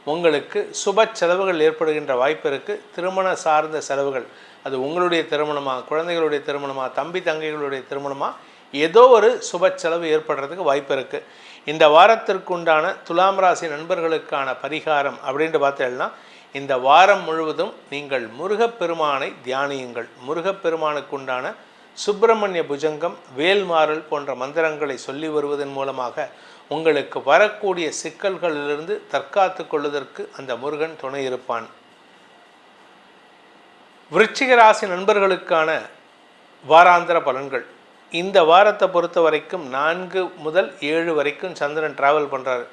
Speaker 1: உங்களுக்கு சுப செலவுகள் ஏற்படுகின்ற வாய்ப்பு இருக்குது. திருமண சார்ந்த செலவுகள், அது உங்களுடைய திருமணமாக, குழந்தைகளுடைய திருமணமாக, தம்பி தங்கைகளுடைய திருமணமாக, ஏதோ ஒரு சுப செலவு ஏற்படுறதுக்கு வாய்ப்பு இருக்குது. இந்த வாரத்திற்குண்டான துலாம் ராசி நண்பர்களுக்கான பரிகாரம் அப்படின்ட்டு பார்த்தேன்னா, இந்த வாரம் முழுவதும் நீங்கள் முருகப்பெருமானை தியானியுங்கள். முருகப்பெருமானுக்குண்டான சுப்பிரமணிய புஜங்கம், வேல்மாறல் போன்ற மந்திரங்களை சொல்லி வருவதன் மூலமாக உங்களுக்கு வரக்கூடிய சிக்கல்களிலிருந்து தற்காத்து கொள்வதற்கு அந்த முருகன் துணை இருப்பான். விருச்சிக ராசி நண்பர்களுக்கான வாராந்திர பலன்கள். இந்த வாரத்தை பொறுத்த வரைக்கும் 4 முதல் 7 வரைக்கும் சந்திரன் டிராவல் பண்ணுறாரு.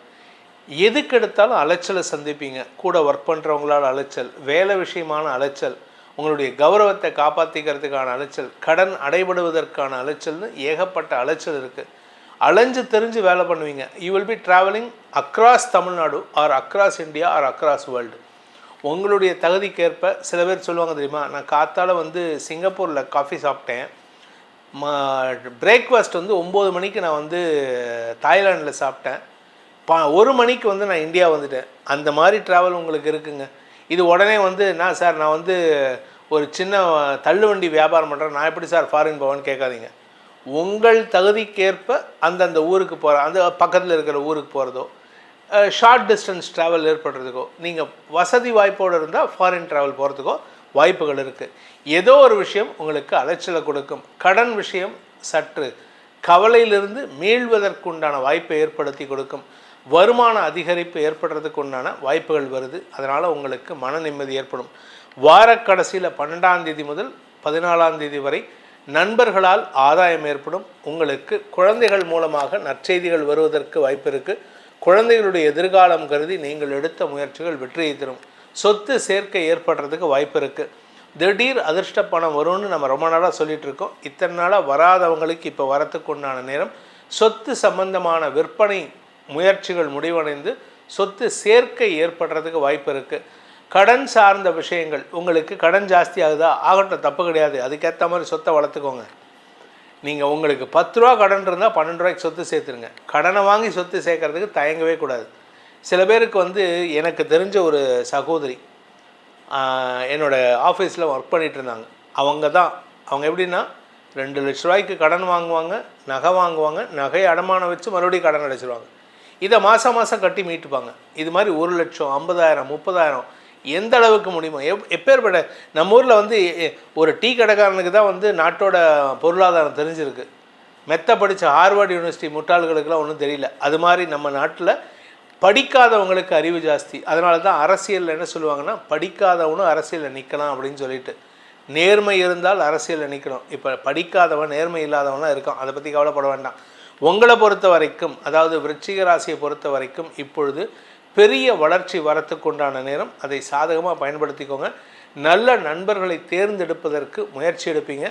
Speaker 1: எதுக்கு எடுத்தாலும் அலைச்சலை சந்திப்பீங்க. கூட ஒர்க் பண்ணுறவங்களால் அலைச்சல், வேலை விஷயமான அலைச்சல், உங்களுடைய கௌரவத்தை காப்பாற்றிக்கிறதுக்கான அலைச்சல், கடன் அடைபடுவதற்கான அலைச்சல்னு ஏகப்பட்ட அலைச்சல் இருக்குது. அலைஞ்சு தெரிஞ்சு வேலை பண்ணுவீங்க. You will be travelling across Tamil Nadu or across India or across world. உங்களுடைய தகுதிக்கேற்ப சில பேர் சொல்லுவாங்க தெரியுமா, நான் காத்தால் சிங்கப்பூரில் காஃபி சாப்பிட்டேன், பிரேக்ஃபாஸ்ட் 9 மணிக்கு நான் தாய்லாண்டில் சாப்பிட்டேன், 1 மணிக்கு நான் இந்தியா வந்துட்டேன். அந்த மாதிரி ட்ராவல் உங்களுக்கு இருக்குங்க. இது உடனே நான் சார் நான் ஒரு சின்ன தள்ளுவண்டி வியாபாரம் பண்ணுறேன், நான் எப்படி சார் ஃபாரின் போவேன்னு கேட்காதீங்க. உங்கள் தகுதிக்கேற்ப அந்தந்த ஊருக்கு போகிற, அந்த பக்கத்தில் இருக்கிற ஊருக்கு போகிறதோ, ஷார்ட் டிஸ்டன்ஸ் ட்ராவல் ஏற்படுறதுக்கோ, நீங்கள் வசதி வாய்ப்போடு இருந்தால் ஃபாரின் ட்ராவல் போகிறதுக்கோ வாய்ப்புகள் இருக்குது. ஏதோ ஒரு விஷயம் உங்களுக்கு அலைச்சலை கொடுக்கும். கடன் விஷயம் சற்று கவலையிலிருந்து மீள்வதற்குண்டான வாய்ப்பை ஏற்படுத்தி கொடுக்கும். வருமான அதிகரிப்பு ஏற்படுறதுக்கு உண்டான வாய்ப்புகள் வருது. அதனால் உங்களுக்கு மன நிம்மதி ஏற்படும். வாரக்கடைசியில் 12ஆம் தேதி முதல் 14ஆம் தேதி வரை நண்பர்களால் ஆதாயம் ஏற்படும். உங்களுக்கு குழந்தைகள் மூலமாக நற்செய்திகள் வருவதற்கு வாய்ப்பு இருக்குது. குழந்தைகளுடைய எதிர்காலம் கருதி நீங்கள் எடுத்த முயற்சிகள் வெற்றியை தரும். சொத்து சேர்க்கை ஏற்படுறதுக்கு வாய்ப்பு இருக்குது. திடீர் அதிர்ஷ்ட பணம் வரும்னு நம்ம ரொம்ப நாளாக சொல்லிகிட்டு இருக்கோம். இத்தனை நாளாக வராதவங்களுக்கு இப்போ வரத்துக்கு உண்டான நேரம். சொத்து சம்பந்தமான விற்பனை முயற்சிகள் முடிவடைந்து சொத்து சேர்க்கை ஏற்படுறதுக்கு வாய்ப்பு இருக்குது. கடன் சார்ந்த விஷயங்கள், உங்களுக்கு கடன் ஜாஸ்தி ஆகுதா, ஆகட்டும், தப்பு கிடையாது. அதுக்கேற்ற மாதிரி சொத்தை வளர்த்துக்கோங்க. நீங்கள் உங்களுக்கு 10 ரூபா கடன் இருந்தால் 12 ரூபாய்க்கு சொத்து சேர்த்துருங்க. கடனை வாங்கி சொத்து சேர்க்கறதுக்கு தயங்கவே கூடாது. சில பேருக்கு எனக்கு தெரிஞ்ச ஒரு சகோதரி என்னோடய ஆஃபீஸில் ஒர்க் பண்ணிகிட்டு இருந்தாங்க. அவங்க எப்படின்னா 2 லட்ச ரூபாய்க்கு கடன் வாங்குவாங்க, நகை வாங்குவாங்க, நகையை அடமானம் வச்சு மறுபடியும் கடன் அடைச்சிடுவாங்க. இதை மாதம் கட்டி மீட்டுப்பாங்க. இது மாதிரி 1 லட்சம், 50,000, 30,000 எந்த அளவுக்கு முடியுமோ. எப்பேற்பட்ட நம்ம ஊரில் ஒரு டீ கடைக்காரனுக்கு தான் நாட்டோட பொருளாதாரம் தெரிஞ்சிருக்கு. மெத்த படித்த ஹார்வர்ட் யூனிவர்சிட்டி முட்டாள்களுக்கெல்லாம் ஒன்றும் தெரியல. அது மாதிரி நம்ம நாட்டில் படிக்காதவங்களுக்கு அறிவு ஜாஸ்தி. அதனால தான் அரசியலில் என்ன சொல்லுவாங்கன்னா, படிக்காதவனும் அரசியலில் நிற்கலாம் அப்படின்னு சொல்லிட்டு. நேர்மை இருந்தால் அரசியலில் நிற்கணும். இப்போ படிக்காதவன், நேர்மை இல்லாதவனாக இருக்கான். அதை பற்றி கவலைப்பட வேண்டாம். உங்களை பொறுத்த வரைக்கும், அதாவது விருச்சிக ராசியை பொறுத்த வரைக்கும் இப்பொழுது பெரிய வளர்ச்சி வரத்துக்குண்டான நேரம். அதை சாதகமாக பயன்படுத்திக்கோங்க. நல்ல நண்பர்களை தேர்ந்தெடுப்பதற்கு முயற்சி எடுப்பீங்க.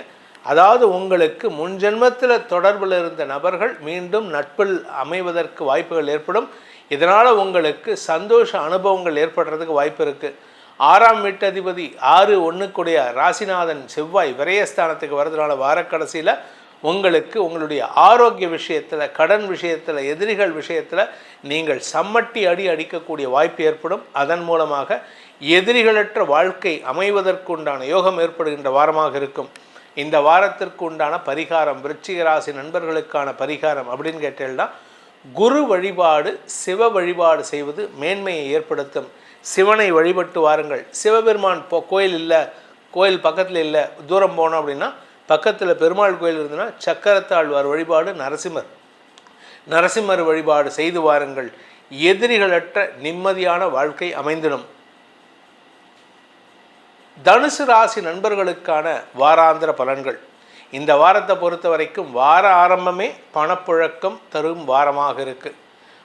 Speaker 1: அதாவது உங்களுக்கு முன்ஜென்மத்தில் தொடர்பில் இருந்த நபர்கள் மீண்டும் நட்பில் அமைவதற்கு வாய்ப்புகள் ஏற்படும். இதனால் உங்களுக்கு சந்தோஷ அனுபவங்கள் ஏற்படுறதுக்கு வாய்ப்பு இருக்குது. 6ஆம் வீட்டதிபதி 6-1 ராசிநாதன் செவ்வாய் விரயஸ்தானத்துக்கு வர்றதுனால வாரக்கடைசியில் உங்களுக்கு உங்களுடைய ஆரோக்கிய விஷயத்தில், கடன் விஷயத்தில், எதிரிகள் விஷயத்தில் நீங்கள் சம்மட்டி அடிக்கக்கூடிய வாய்ப்பு ஏற்படும். அதன் மூலமாக எதிரிகளற்ற வாழ்க்கை அமைவதற்குண்டான யோகம் ஏற்படுகின்ற வாரமாக இருக்கும். இந்த வாரத்திற்கு உண்டான பரிகாரம், விருச்சிக ராசி நண்பர்களுக்கான பரிகாரம் அப்படின்னு கேட்டீங்கன்னா, குரு வழிபாடு, சிவ வழிபாடு செய்வது மேன்மையை ஏற்படுத்தும். சிவனை வழிபட்டு வாருங்கள். சிவபெருமான் கோயில் இல்லை, கோயில் பக்கத்தில் இல்லை, தூரம் போனோம் அப்படின்னா பக்கத்தில் பெருமாள் கோயில் இருந்ததுன்னா சக்கரத்தாழ்வார் வழிபாடு, நரசிம்மர் வழிபாடு செய்து வாருங்கள். எதிரிகளற்ற நிம்மதியான வாழ்க்கை அமைந்திடும். தனுசு ராசி நண்பர்களுக்கான வாராந்திர பலன்கள். இந்த வாரத்தை பொறுத்த வரைக்கும் வார ஆரம்பமே பணப்புழக்கம் தரும் வாரமாக இருக்குது.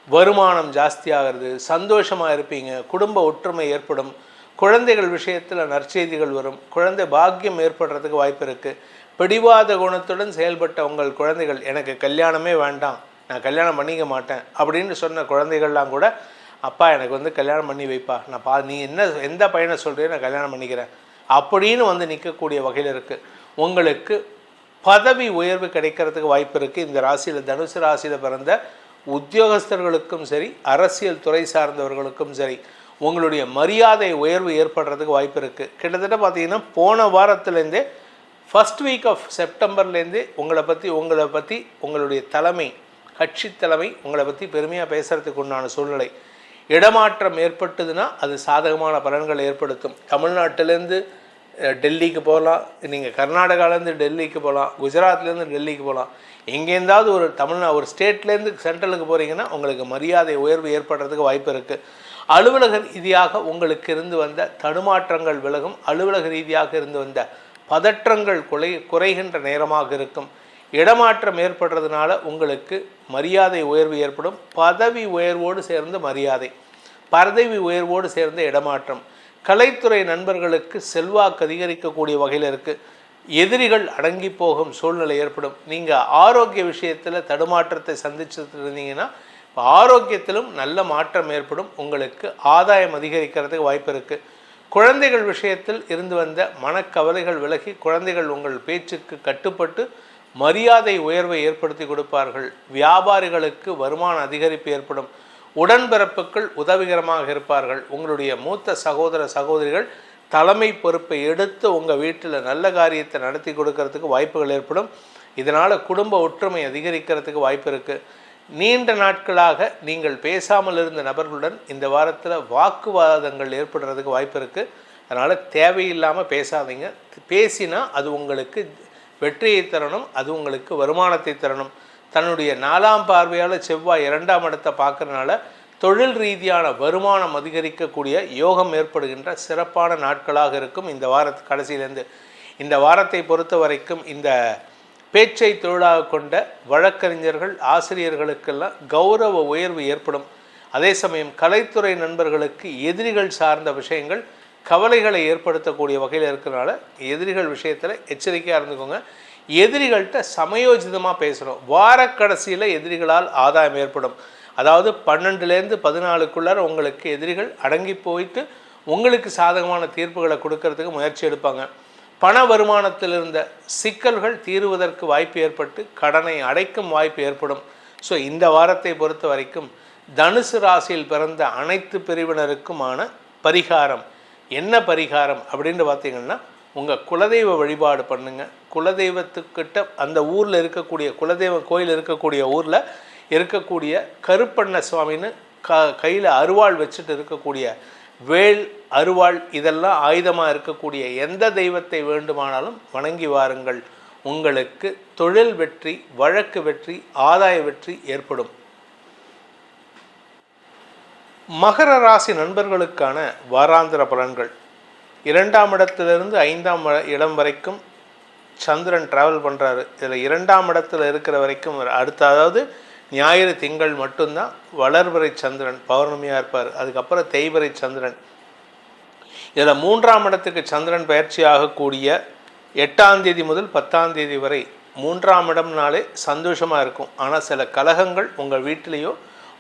Speaker 1: வருமானம் ஜாஸ்தியாகிறது, சந்தோஷமாக இருப்பீங்க, குடும்ப ஒற்றுமை ஏற்படும், குழந்தைகள் விஷயத்தில் நற்செய்திகள் வரும், குழந்தை பாக்கியம் ஏற்படுறதுக்கு வாய்ப்பு இருக்குது. பிடிவாத குணத்துடன் செயல்பட்ட உங்கள் குழந்தைகள் எனக்கு கல்யாணமே வேண்டாம், நான் கல்யாணம் பண்ணிக்க மாட்டேன் அப்படின்னு சொன்ன குழந்தைகள்லாம் கூட அப்பா எனக்கு வந்து கல்யாணம் பண்ணி வைப்பா, நான் நீ எந்த பையனை சொல்கிறேன் நான் கல்யாணம் பண்ணிக்கிறேன் அப்படின்னு வந்து நிற்கக்கூடிய வகையில் இருக்குது. உங்களுக்கு பதவி உயர்வு கிடைக்கிறதுக்கு வாய்ப்பு இருக்குது. இந்த ராசியில் தனுசு ராசியில் பிறந்த உத்தியோகஸ்தர்களுக்கும் சரி, அரசியல் துறை சார்ந்தவர்களுக்கும் சரி, உங்களுடைய மரியாதை உயர்வு ஏற்படுறதுக்கு வாய்ப்பு இருக்குது. கிட்டத்தட்ட பார்த்திங்கன்னா போன வாரத்துலேருந்தே ஃபஸ்ட் வீக் ஆஃப் செப்டம்பர்லேருந்தே உங்களை பற்றி உங்களுடைய தலைமை, கட்சி தலைமை உங்களை பற்றி பெருமையாக பேசுகிறதுக்கு உண்டான சூழ்நிலை. இடமாற்றம் ஏற்பட்டதுன்னா அது சாதகமான பலன்களை ஏற்படுத்தும். தமிழ்நாட்டிலேருந்து டெல்லிக்கு போகலாம், நீங்கள் கர்நாடகாலேருந்து டெல்லிக்கு போகலாம், குஜராத்லேருந்து டெல்லிக்கு போகலாம், எங்கேருந்தாவது ஒரு ஸ்டேட்லேருந்து சென்ட்ரலுக்கு போகிறீங்கன்னா உங்களுக்கு மரியாதை உயர்வு ஏற்படுறதுக்கு வாய்ப்பு இருக்குது. அலுவலக ரீதியாக உங்களுக்கு இருந்து வந்த தடுமாற்றங்கள் விலகும். அலுவலக ரீதியாக இருந்து வந்த பதற்றங்கள் குறைகின்ற நேரமாக இருக்கும். இடமாற்றம் ஏற்படுறதுனால உங்களுக்கு மரியாதை உயர்வு ஏற்படும். பதவி உயர்வோடு சேர்ந்து மரியாதை, பதவி உயர்வோடு சேர்ந்த இடமாற்றம். கலைத்துறை நண்பர்களுக்கு செல்வாக்கு அதிகரிக்கக்கூடிய வகையில் இருக்குது. எதிரிகள் அடங்கி போகும் சூழ்நிலை ஏற்படும். நீங்கள் ஆரோக்கிய விஷயத்தில் தடுமாற்றத்தை சந்திச்சுட்டு இருந்தீங்கன்னா ஆரோக்கியத்திலும் நல்ல மாற்றம் ஏற்படும். உங்களுக்கு ஆதாயம் அதிகரிக்கிறதுக்கு வாய்ப்பு இருக்குது. குழந்தைகள் விஷயத்தில் இருந்து வந்த மனக்கவலைகள் விலகி குழந்தைகள் உங்கள் பேச்சுக்கு கட்டுப்பட்டு மரியாதை உயர்வை ஏற்படுத்தி கொடுப்பார்கள். வியாபாரிகளுக்கு வருமான அதிகரிப்பு ஏற்படும். உடன்பிறப்புகள் உதவிகரமாக இருப்பார்கள். உங்களுடைய மூத்த சகோதர சகோதரிகள் தலைமை பொறுப்பை எடுத்து உங்கள் வீட்டில் நல்ல காரியத்தை நடத்தி கொடுக்கறதுக்கு வாய்ப்புகள் ஏற்படும். இதனால் குடும்ப ஒற்றுமை அதிகரிக்கிறதுக்கு வாய்ப்பு இருக்குது. நீண்ட நாட்களாக நீங்கள் பேசாமல் இருந்த நபர்களுடன் இந்த வாரத்தில் வாக்குவாதங்கள் ஏற்படுறதுக்கு வாய்ப்பு இருக்குது. அதனால் தேவையில்லாமல் பேசாதீங்க. பேசினா அது உங்களுக்கு வெற்றியை தரணும், அது உங்களுக்கு வருமானத்தை தரணும். தன்னுடைய 4ஆம் பார்வையால் செவ்வாய் 2ஆம் இடத்தை பார்க்கறதுனால தொழில் ரீதியான வருமானம் அதிகரிக்கக்கூடிய யோகம் ஏற்படுகின்ற சிறப்பான நாட்களாக இருக்கும் இந்த வாரத்து கடைசியிலேருந்து. இந்த வாரத்தை பொறுத்த வரைக்கும் இந்த பேச்சை தொழிலாக கொண்ட வழக்கறிஞர்கள், ஆசிரியர்களுக்கெல்லாம் கௌரவ உயர்வு ஏற்படும். அதே சமயம் கலைத்துறை நண்பர்களுக்கு எதிரிகள் சார்ந்த விஷயங்கள் கவலைகளை ஏற்படுத்தக்கூடிய வகையில் இருக்கிறனால எதிரிகள் விஷயத்தில் எச்சரிக்கையாக இருந்துக்கோங்க. எதிரிகள்கிட்ட சமயோஜிதமாக பேசணும். வார கடைசியில் எதிரிகளால் ஆதாயம் ஏற்படும். அதாவது 12லேருந்து 14க்குள்ளார உங்களுக்கு எதிரிகள் அடங்கி போயிட்டு உங்களுக்கு சாதகமான தீர்ப்புகளை கொடுக்கறதுக்கு முயற்சி எடுப்பாங்க. பண வருமானத்தில் இருந்த சிக்கல்கள் தீருவதற்கு வாய்ப்பு ஏற்பட்டு கடனை அடைக்கும் வாய்ப்பு ஏற்படும். ஸோ இந்த வாரத்தை பொறுத்த வரைக்கும் தனுசு ராசியில் பிறந்த அனைத்து பிரிவினருக்குமான பரிகாரம் என்ன பரிகாரம் அப்படின்னு பார்த்தீங்கன்னா, உங்கள் குலதெய்வ வழிபாடு பண்ணுங்கள். குலதெய்வத்துக்கிட்ட அந்த ஊரில் இருக்கக்கூடிய குலதெய்வ கோயில் இருக்கக்கூடிய ஊரில் இருக்கக்கூடிய கருப்பண்ண சுவாமின்னு கையில் அருவாள் வச்சுட்டு இருக்கக்கூடிய வேல், அருவாள் இதெல்லாம் ஆயுதமாக இருக்கக்கூடிய எந்த தெய்வத்தை வேண்டுமானாலும் வணங்கி வாருங்கள். உங்களுக்கு தொழில் வெற்றி, வழக்கு வெற்றி, ஆதாய வெற்றி ஏற்படும். மகர ராசி நண்பர்களுக்கான வாராந்திர பலன்கள். 2ஆம் இடத்திலிருந்து 5ஆம் இடம் வரைக்கும் சந்திரன் ட்ராவல் பண்ணுறாரு. இதில் 2ஆம் இடத்துல இருக்கிற வரைக்கும் அதாவது ஞாயிறு திங்கள் மட்டும்தான் வளர்வரை சந்திரன் பௌர்ணமியாக இருப்பார். அதுக்கப்புறம் தேய்வரை சந்திரன். இதில் 3ஆம் இடத்துக்கு சந்திரன் பயிற்சி ஆகக்கூடிய 8ஆம் தேதி முதல் 10ஆம் தேதி வரை 3ஆம் இடம்னாலே சந்தோஷமாக இருக்கும். ஆனால் சில கலகங்கள் உங்கள் வீட்டிலேயோ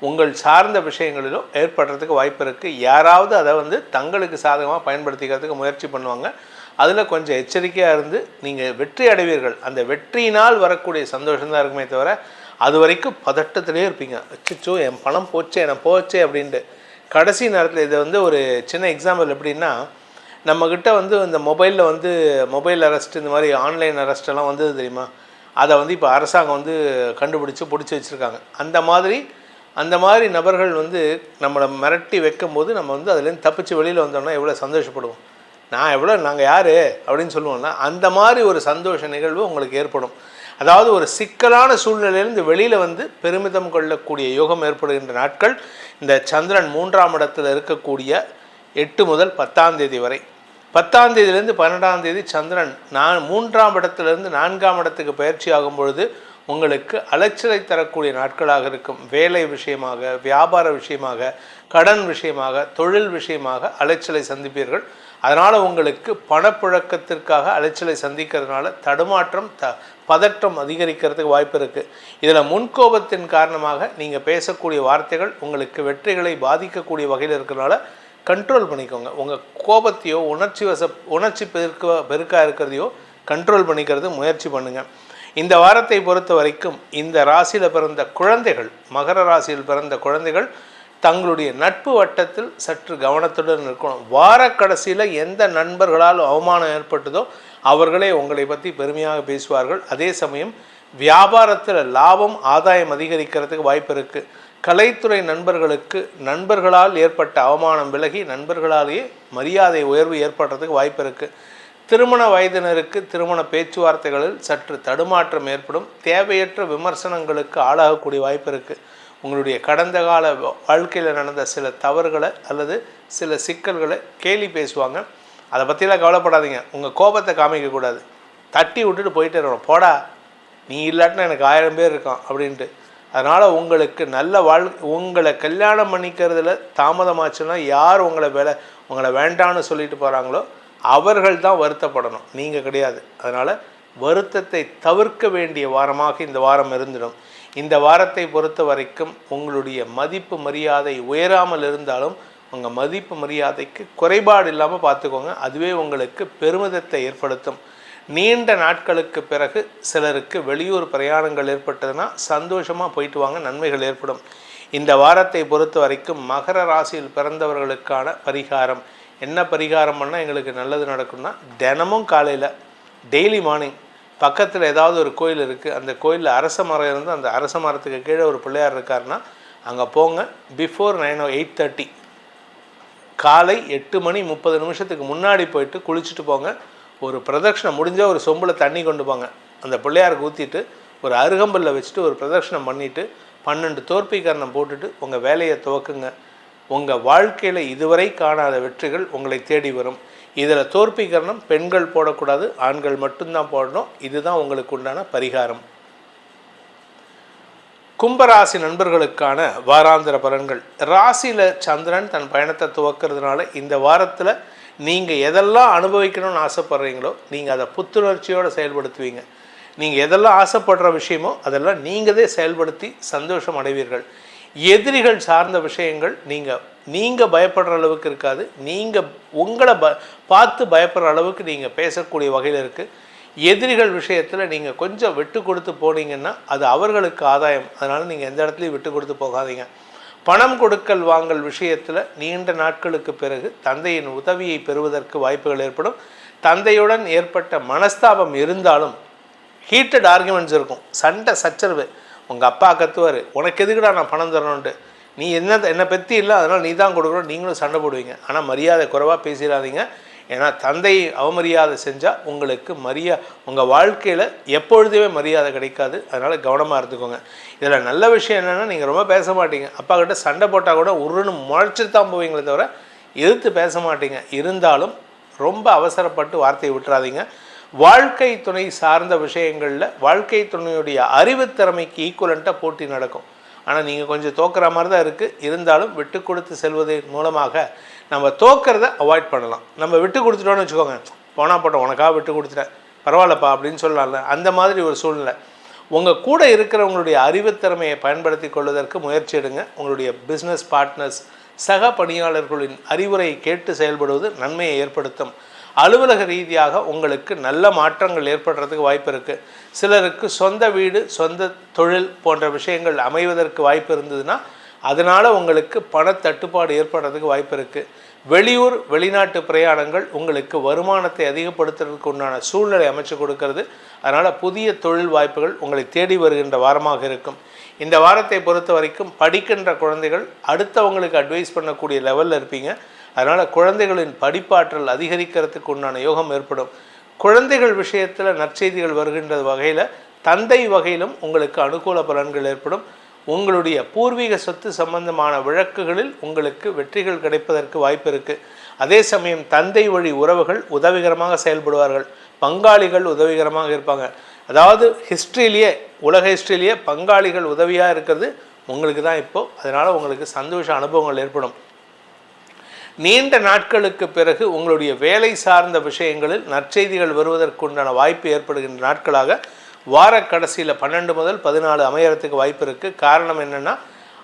Speaker 1: உங்கள் சார்ந்த விஷயங்களிலோ ஏற்படுறதுக்கு வாய்ப்பு இருக்குது. யாராவது அதை தங்களுக்கு சாதகமாக பயன்படுத்திக்கிறதுக்கு முயற்சி பண்ணுவாங்க. அதில் கொஞ்சம் எச்சரிக்கையாக இருந்து நீங்கள் வெற்றி அடைவீர்கள். அந்த வெற்றியினால் வரக்கூடிய சந்தோஷம்தான் இருக்குமே தவிர அது வரைக்கும் பதட்டத்திலே இருப்பீங்க. அச்சோ என் பணம் போச்சே, நான் போச்சே அப்படின்ட்டு. கடைசி நேரத்தில் இதை ஒரு சின்ன எக்ஸாம்பிள் எப்படின்னா, நம்மக்கிட்ட இந்த மொபைலில் மொபைல் அரெஸ்ட், இந்த மாதிரி ஆன்லைன் அரெஸ்ட்டெல்லாம் வந்தது தெரியுமா? அதை இப்போ அரசாங்கம் கண்டுபிடிச்சி பிடிச்சி வச்சுருக்காங்க. அந்த மாதிரி நபர்கள் நம்மளை மிரட்டி வைக்கும்போது நம்ம அதுலேருந்து தப்பிச்சு வெளியில் வந்தோம்னா எவ்வளோ சந்தோஷப்படுவோம். நாங்கள் யார் அப்படின்னு சொல்லுவோம்னா அந்த மாதிரி ஒரு சந்தோஷ நிகழ்வு உங்களுக்கு ஏற்படும். அதாவது ஒரு சிக்கலான சூழ்நிலையிலிருந்து வெளியில் பெருமிதம் கொள்ளக்கூடிய யோகம் ஏற்படுகின்ற நாட்கள் இந்த சந்திரன் 3ஆம் இடத்தில் இருக்கக்கூடிய 8 முதல் 10ஆம் தேதி வரை. 10ஆம் தேதியிலேருந்து 12ஆம் தேதி சந்திரன் 3ஆம் இடத்திலிருந்து 4ஆம் இடத்துக்கு பயிற்சி ஆகும் பொழுது உங்களுக்கு அலைச்சலை தரக்கூடிய நாட்களாக இருக்கும். வேலை விஷயமாக, வியாபார விஷயமாக, கடன் விஷயமாக, தொழில் விஷயமாக அலைச்சலை சந்திப்பீர்கள். அதனால் உங்களுக்கு பணப்புழக்கத்திற்காக அலைச்சலை சந்திக்கிறதுனால தடுமாற்றம், பதற்றம் அதிகரிக்கிறதுக்கு வாய்ப்பு இருக்குது. இதில் முன்கோபத்தின் காரணமாக நீங்கள் பேசக்கூடிய வார்த்தைகள் உங்களுக்கு வெற்றிகளை பாதிக்கக்கூடிய வகையில் இருக்கிறதுனால கண்ட்ரோல் பண்ணிக்கோங்க. உங்கள் கோபத்தையோ உணர்ச்சி பெருக்காக இருக்கிறதையோ கண்ட்ரோல் பண்ணிக்கிறது முயற்சி பண்ணுங்கள். இந்த வாரத்தை பொறுத்த வரைக்கும் இந்த ராசியில் பிறந்த குழந்தைகள், மகர ராசியில் பிறந்த குழந்தைகள் தங்களுடைய நட்பு வட்டத்தில் சற்று கவனத்துடன் இருக்கணும். வார கடைசியில் எந்த நண்பர்களால் அவமானம் ஏற்பட்டதோ அவர்களே உங்களை பற்றி பெருமையாக பேசுவார்கள். அதே சமயம் வியாபாரத்தில் லாபம், ஆதாயம் அதிகரிக்கிறதுக்கு வாய்ப்பு இருக்குது. கலைத்துறை நண்பர்களுக்கு நண்பர்களால் ஏற்பட்ட அவமானம் விலகி நண்பர்களாலேயே மரியாதை உயர்வு ஏற்படுறதுக்கு வாய்ப்பு இருக்குது. திருமண வயதினருக்கு திருமண பேச்சுவார்த்தைகளில் சற்று தடுமாற்றம் ஏற்படும். தேவையற்ற விமர்சனங்களுக்கு ஆளாகக்கூடிய வாய்ப்பு இருக்குது. உங்களுடைய கடந்த கால வாழ்க்கையில் நடந்த சில தவறுகளை அல்லது சில சிக்கல்களை கேலி பேசுவாங்க. அதை பற்றிலாம் கவலைப்படாதீங்க. உங்கள் கோபத்தை காமிக்கக்கூடாது. தட்டி விட்டுட்டு போயிட்டே இருக்கணும். போடா, நீ இல்லாட்டினா எனக்கு 1000 பேர் இருக்கான் அப்படின்ட்டு. அதனால் உங்களுக்கு நல்ல உங்களை கல்யாணம் பண்ணிக்கிறதுல தாமதமாச்சுன்னா யார் உங்களை வேண்டான்னு சொல்லிட்டு போகிறாங்களோ அவர்கள் தான் வருத்தப்படணும், நீங்கள் கிடையாது. அதனால் வருத்தத்தை தவிர்க்க வேண்டிய வாரமாக இந்த வாரம் இருந்திடும். இந்த வாரத்தை பொறுத்த வரைக்கும் உங்களுடைய மதிப்பு மரியாதை உயராமல் இருந்தாலும் உங்கள் மதிப்பு மரியாதைக்கு குறைபாடு இல்லாமல் பார்த்துக்கோங்க. அதுவே உங்களுக்கு பெருமிதத்தை ஏற்படுத்தும். நீண்ட நாட்களுக்கு பிறகு சிலருக்கு வெளியூர் பிரயாணங்கள் ஏற்பட்டதுன்னா சந்தோஷமாக போயிட்டு வாங்க, நன்மைகள் ஏற்படும். இந்த வாரத்தை பொறுத்த வரைக்கும் மகர ராசியில் பிறந்தவர்களுக்கான பரிகாரம் என்ன பரிகாரம் பண்ணால் எங்களுக்கு நல்லது நடக்கும்னா, தினமும் காலையில் டெய்லி மார்னிங் பக்கத்தில் ஏதாவது ஒரு கோயில் இருக்குது, அந்த கோயிலில் அரச மரம் இருந்து அந்த அரச மரத்துக்கு கீழே ஒரு பிள்ளையார் இருக்காருன்னா அங்கே போங்க. பிஃபோர் 8:30 காலை 8:30 முன்னாடி போயிட்டு குளிச்சுட்டு போங்க. ஒரு பிரதட்சணம் முடிஞ்சால் ஒரு சொம்பில் தண்ணி கொண்டு போங்க. அந்த பிள்ளையாருக்கு ஊற்றிட்டு ஒரு அருகம்பலில் வச்சுட்டு ஒரு பிரதட்சணம் பண்ணிவிட்டு 12 தோற்பீகரணம் போட்டுட்டு உங்கள் வேலையை துவக்குங்க. உங்கள் வாழ்க்கையில் இதுவரை காணாத வெற்றிகள் உங்களை தேடி வரும். இதில் தோற்பீகரணம் பெண்கள் போடக்கூடாது, ஆண்கள் மட்டும்தான் போடணும். இதுதான் உங்களுக்கு உண்டான பரிகாரம். கும்பராசி நண்பர்களுக்கான வாராந்திர பலன்கள். ராசியில் சந்திரன் தன் பயணத்தை துவக்கிறதுனால இந்த வாரத்தில் நீங்கள் எதெல்லாம் அனுபவிக்கணும்னு ஆசைப்படுறீங்களோ நீங்கள் அதை புத்துணர்ச்சியோடு செயல்படுத்துவீங்க. நீங்கள் எதெல்லாம் ஆசைப்படுற விஷயமோ அதெல்லாம் நீங்களே செயல்படுத்தி சந்தோஷம் அடைவீர்கள். எதிரிகள் சார்ந்த விஷயங்கள் நீங்கள் பயப்படுற அளவுக்கு இருக்காது. நீங்கள் உங்களை பார்த்து பயப்படுற அளவுக்கு நீங்கள் பேசக்கூடிய வகையில் இருக்குது. எதிரிகள் விஷயத்தில் நீங்கள் கொஞ்சம் விட்டு கொடுத்து போனீங்கன்னா அது அவர்களுக்கு ஆதாயம். அதனால் நீங்கள் எந்த இடத்துலையும் விட்டு கொடுத்து போகாதீங்க. பணம் கொடுக்கல் வாங்கல் விஷயத்தில் நீண்ட நாட்களுக்கு பிறகு தந்தையின் உதவியை பெறுவதற்கு வாய்ப்புகள் ஏற்படும். தந்தையுடன் ஏற்பட்ட மனஸ்தாபம் இருந்தாலும் ஹீட்டட் ஆர்குமெண்ட்ஸ் இருக்கும், சண்டை சச்சரவு. உங்கள் அப்பா கத்துவார், உனக்கு எதுக்குடா நான் பணம் தரணுன்ட்டு, நீ என்னை பற்றி இல்லை அதனால் நீ தான் கொடுக்கணும், நீங்களும் சண்டை போடுவீங்க. ஆனால் மரியாதை குறைவாக பேசிடாதீங்க. ஏன்னா தந்தையை அவமரியாதை செஞ்சால் உங்களுக்கு உங்கள் வாழ்க்கையில் எப்பொழுதுமே மரியாதை கிடைக்காது. அதனால் கவனமாக இருந்துக்கோங்க. இதில் நல்ல விஷயம் என்னென்னா நீங்கள் ரொம்ப பேச மாட்டீங்க. அப்பா கிட்ட சண்டை போட்டால் கூட உருன்னு முளைச்சிட்டு தான் போவீங்களே தவிர எதிர்த்து பேச மாட்டீங்க. இருந்தாலும் ரொம்ப அவசரப்பட்டு வார்த்தையை விட்டுறாதீங்க. வாழ்க்கை துணை சார்ந்த விஷயங்களில் வாழ்க்கை துணையுடைய அறிவுத்திறமைக்கு ஈக்குவலண்ட்டாக போட்டி நடக்கும். ஆனால் நீங்கள் கொஞ்சம் தோக்குற மாதிரி தான் இருக்குது. இருந்தாலும் விட்டு கொடுத்து செல்வதன் மூலமாக நம்ம தோக்கிறத அவாய்ட் பண்ணலாம். நம்ம விட்டு கொடுத்துட்டோன்னு வச்சுக்கோங்க, போனால் போட்டோம் உனக்காக விட்டு கொடுத்துட்டேன் பரவாயில்லப்பா அப்படின்னு சொல்லலாம்ல, அந்த மாதிரி ஒரு சூழ்நிலை. உங்கள் கூட இருக்கிறவங்களுடைய அறிவுத்திறமையை பயன்படுத்தி கொள்வதற்கு முயற்சி எடுங்க. உங்களுடைய பிஸ்னஸ் பார்ட்னர்ஸ், சக பணியாளர்களின் அறிவுரையை கேட்டு செயல்படுவது நன்மையை ஏற்படுத்தும். அலுவலக ரீதியாக உங்களுக்கு நல்ல மாற்றங்கள் ஏற்படுறதுக்கு வாய்ப்பு இருக்குது. சிலருக்கு சொந்த வீடு, சொந்த தொழில் போன்ற விஷயங்கள் அமைவதற்கு வாய்ப்பு இருந்ததுன்னா அதனால் உங்களுக்கு பணத்தட்டுப்பாடு ஏற்படுறதுக்கு வாய்ப்பு இருக்குது. வெளியூர் வெளிநாட்டு பிரயாணங்கள் உங்களுக்கு வருமானத்தை அதிகப்படுத்துறதுக்கு உண்டான சூழ்நிலை அமைச்சு கொடுக்கறது. அதனால் புதிய தொழில் வாய்ப்புகள் உங்களை தேடி வருகின்ற வாரமாக இருக்கும். இந்த வாரத்தை பொறுத்த வரைக்கும் படிக்கின்ற குழந்தைகள் அடுத்தவங்களுக்கு அட்வைஸ் பண்ணக்கூடிய லெவலில் இருப்பீங்க. அதனால் குழந்தைகளின் படிப்பாற்றல் அதிகரிக்கிறதுக்கு உண்டான யோகம் ஏற்படும். குழந்தைகள் விஷயத்தில் நற்செய்திகள் வருகின்ற வகையில் தந்தை வகையிலும் உங்களுக்கு அனுகூல பலன்கள் ஏற்படும். உங்களுடைய பூர்வீக சொத்து சம்பந்தமான வழக்குகளில் உங்களுக்கு வெற்றிகள் கிடைப்பதற்கு வாய்ப்பு இருக்குது. அதே சமயம் தந்தை வழி உறவுகள் உதவிகரமாக செயல்படுவார்கள், பங்காளிகள் உதவிகரமாக இருப்பாங்க. அதாவது உலக ஹிஸ்ட்ரியிலேயே பங்காளிகள் உதவியாக இருக்கிறது உங்களுக்கு தான் இப்போது. அதனால் உங்களுக்கு சந்தோஷ அனுபவங்கள் ஏற்படும். நீண்ட நாட்களுக்கு பிறகு உங்களுடைய வேலை சார்ந்த விஷயங்களில் நற்செய்திகள் வருவதற்குண்டான வாய்ப்பு ஏற்படுகின்ற நாட்களாக வார கடைசியில் 12 முதல் 14 அமையறதுக்கு வாய்ப்பு இருக்குது. காரணம் என்னென்னா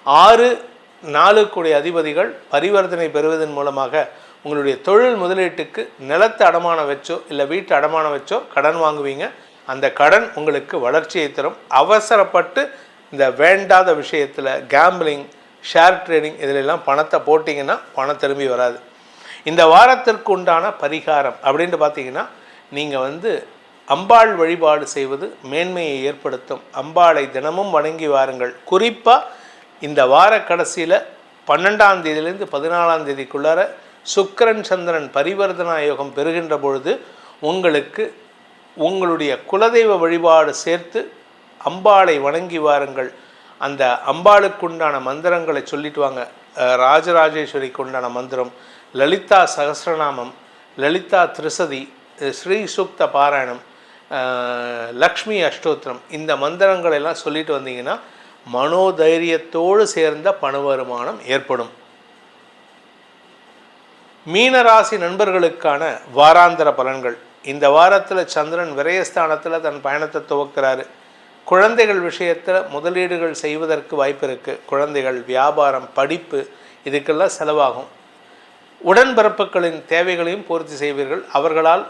Speaker 1: 6-4 கூடிய அதிபதிகள் பரிவர்த்தனை பெறுவதன் மூலமாக உங்களுடைய தொழில் முதலீட்டுக்கு நிலத்தை அடமானம் வச்சோ இல்லை வீட்டு அடமானம் வச்சோ கடன் வாங்குவீங்க. அந்த கடன் உங்களுக்கு வளர்ச்சியை தரும். அவசரப்பட்டு இந்த வேண்டாத விஷயத்தில் கேம்பிளிங், ஷேர் ட்ரேடிங் இதிலெல்லாம் பணத்தை போட்டிங்கன்னா பணம் திரும்பி வராது. இந்த வாரத்திற்கு உண்டான பரிகாரம் அப்படின்ட்டு பார்த்தீங்கன்னா, நீங்கள் அம்பாள் வழிபாடு செய்வது மேன்மையை ஏற்படுத்தும். அம்பாளை தினமும் வணங்கி வாருங்கள். குறிப்பாக இந்த வார கடைசியில் 12ஆம் தேதியிலிருந்து 14ஆம் தேதிக்குள்ளார சுக்கிரன் சந்திரன் பரிவர்த்தனா யோகம் பெறுகின்ற பொழுது உங்களுக்கு உங்களுடைய குலதெய்வ வழிபாடு சேர்த்து அம்பாளை வணங்கி வாருங்கள். அந்த அம்பாளுக்குண்டான மந்திரங்களை சொல்லிட்டு வாங்க. ராஜராஜேஸ்வரிக்கு உண்டான மந்திரம், லலிதா சகஸ்ரநாமம், லலிதா திரிசதி, ஸ்ரீ சூக்த பாராயணம், லக்ஷ்மி அஷ்டோத்திரம், இந்த மந்திரங்கள் எல்லாம் சொல்லிட்டு வந்தீங்கன்னா மனோதைரியத்தோடு சேர்ந்த பண வருமானம் ஏற்படும். மீனராசி நண்பர்களுக்கான வாராந்திர பலன்கள். இந்த வாரத்தில் சந்திரன் விரயஸ்தானத்தில் தன் பயணத்தை துவக்கிறாரு. குழந்தைகள் விஷயத்தில் முதலீடுகள் செய்வதற்கு வாய்ப்பு இருக்குது. குழந்தைகள், வியாபாரம், படிப்பு இதுக்கெல்லாம் செலவாகும். உடன்பிறப்புகளின் தேவைகளையும் பூர்த்தி செய்வீர்கள். அவர்களால்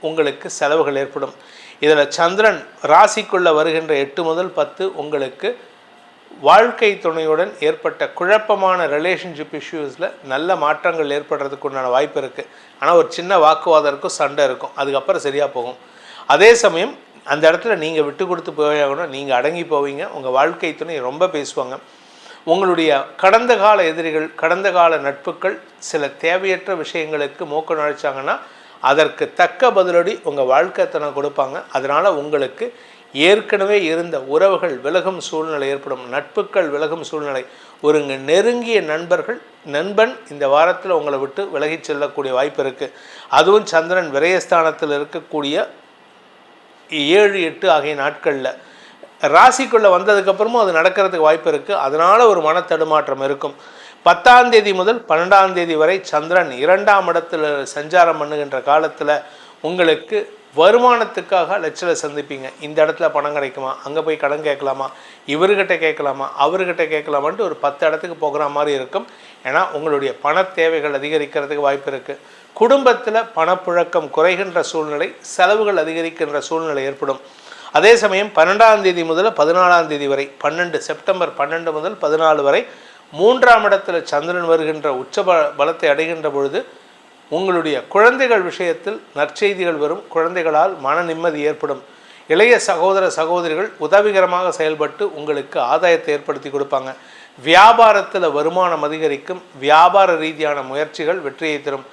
Speaker 1: உங்களுக்கு செலவுகள் ஏற்படும். இதில் சந்திரன் ராசிக்குள்ளே வருகின்ற 8 முதல் 10 உங்களுக்கு வாழ்க்கை துணையுடன் ஏற்பட்ட குழப்பமான ரிலேஷன்ஷிப் இஷ்யூஸில் நல்ல மாற்றங்கள் ஏற்படுறதுக்கு உண்டான வாய்ப்பு இருக்குது. ஆனால் ஒரு சின்ன வாக்குவாதம் இருக்கும், சண்டை இருக்கும், அதுக்கப்புறம் சரியாக போகும். அதே சமயம் அந்த இடத்துல நீங்கள் விட்டு கொடுத்து போயாகணும். நீங்கள் அடங்கி போவீங்க. உங்கள் வாழ்க்கை துணை ரொம்ப பேசுவாங்க. உங்களுடைய கடந்த கால எதிரிகள், கடந்த கால நட்புகள் சில தேவையற்ற விஷயங்களுக்கு மூக்க நுழைச்சாங்கன்னா அதற்கு தக்க பதிலடி உங்கள் வாழ்க்கை துணை கொடுப்பாங்க. அதனால் உங்களுக்கு ஏற்கனவே இருந்த உறவுகள் விலகும் சூழ்நிலை ஏற்படும். நட்புகள் விலகும் சூழ்நிலை. ஒரு நெருங்கிய நண்பன் இந்த வாரத்தில் உங்களை விட்டு விலகி செல்லக்கூடிய வாய்ப்பு இருக்குது. அதுவும் சந்திரன் விரயஸ்தானத்தில் இருக்கக்கூடிய 7-8 ஆகிய நாட்களில் ராசிக்குள்ளே வந்ததுக்கப்புறமும் அது நடக்கிறதுக்கு வாய்ப்பு இருக்குது. அதனால் ஒரு மன தடுமாற்றம் இருக்கும். 10ஆம் தேதி முதல் 12ஆம் தேதி வரை சந்திரன் 2ஆம் இடத்துல சஞ்சாரம் பண்ணுகின்ற காலத்தில் உங்களுக்கு வருமானத்துக்காக லட்சலை சந்திப்பீங்க. இந்த இடத்துல பணம் கிடைக்குமா, அங்கே போய் கடன் கேட்கலாமா, இவர்கிட்ட கேட்கலாமா, அவர்கிட்ட கேட்கலாமான்ட்டு ஒரு 10 இடத்துக்கு போகிற மாதிரி இருக்கும். ஏன்னா உங்களுடைய பண தேவைகள் அதிகரிக்கிறதுக்கு வாய்ப்பு இருக்குது. குடும்பத்தில் பணப்புழக்கம் குறைகின்ற சூழ்நிலை, செலவுகள் அதிகரிக்கின்ற சூழ்நிலை ஏற்படும். அதே சமயம் 12ஆம் தேதி முதல் 14ஆம் தேதி வரை, செப்டம்பர் 12 முதல் 14 வரை 3ஆம் இடத்துல சந்திரன் வருகின்ற உச்ச பலத்தை அடைகின்ற பொழுது உங்களுடைய குழந்தைகள் விஷயத்தில் நற்செய்திகள் வரும். குழந்தைகளால் மன நிம்மதி ஏற்படும். இளைய சகோதரிகள் உதவிகரமாக செயல்பட்டு உங்களுக்கு ஆதாயத்தை ஏற்படுத்தி கொடுப்பாங்க. வியாபாரத்தில் வருமானம் அதிகரிக்கும். வியாபார ரீதியான முயற்சிகள் வெற்றியை தரும்.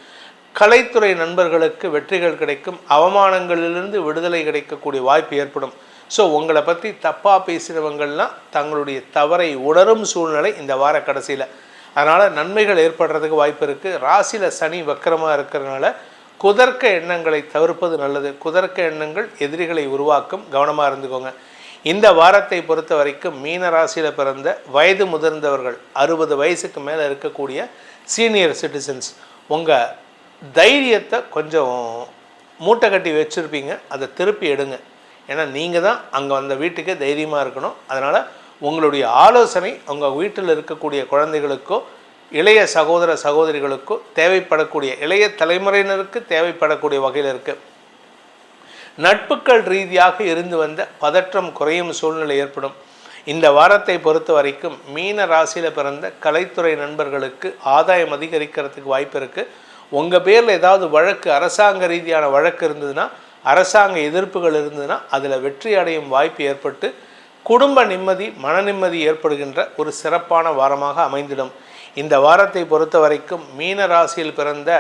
Speaker 1: கலைத்துறை நண்பர்களுக்கு வெற்றிகள் கிடைக்கும். அவமானங்களிலிருந்து விடுதலை கிடைக்கக்கூடிய வாய்ப்பு ஏற்படும். ஸோ உங்களை பற்றி தப்பாக பேசினவங்கள்லாம் தங்களுடைய தவறை உணரும் சூழ்நிலை இந்த வார கடைசியில். அதனால் நன்மைகள் ஏற்படுறதுக்கு வாய்ப்பு இருக்குது. ராசியில் சனி வக்கரமாக இருக்கிறதுனால குதர்க்க எண்ணங்களை தவிர்ப்பது நல்லது. குதர்க்க எண்ணங்கள் எதிரிகளை உருவாக்கும். கவனமாக இருந்துக்கோங்க. இந்த வாரத்தை பொறுத்த வரைக்கும் மீன ராசியில் பிறந்த வயது முதிர்ந்தவர்கள், 60 வயசுக்கு மேலே இருக்கக்கூடிய சீனியர் சிட்டிசன்ஸ், உங்கள் தைரியத்தை கொஞ்சம் மூட்டை கட்டி வச்சுருப்பீங்க. அதை திருப்பி எடுங்க. ஏன்னா நீங்கள் தான் அங்கே அந்த வீட்டுக்கே தைரியமாக இருக்கணும். அதனால் உங்களுடைய ஆலோசனை உங்கள் வீட்டில் இருக்கக்கூடிய குழந்தைகளுக்கோ இளைய சகோதரிகளுக்கோ தேவைப்படக்கூடிய, இளைய தலைமுறையினருக்கு தேவைப்படக்கூடிய வகையில் இருக்குது. நட்புகள் ரீதியாக இருந்து வந்த பதற்றம் குறையும் சூழ்நிலை ஏற்படும். இந்த வாரத்தை பொறுத்த வரைக்கும் மீன ராசியில் பிறந்த கலைத்துறை நண்பர்களுக்கு ஆதாயம் அதிகரிக்கிறதுக்கு வாய்ப்பு இருக்குது. உங்கள் பேரில் ஏதாவது வழக்கு, அரசாங்க ரீதியான வழக்கு இருந்ததுன்னா, அரசாங்க எதிர்ப்புகள் இருந்ததுன்னா அதில் வெற்றி அடையும் வாய்ப்பு ஏற்பட்டு குடும்ப நிம்மதி, மன நிம்மதி ஏற்படுகின்ற ஒரு சிறப்பான வாரமாக அமைந்திடும். இந்த வாரத்தை பொறுத்த வரைக்கும் மீன ராசியில் பிறந்த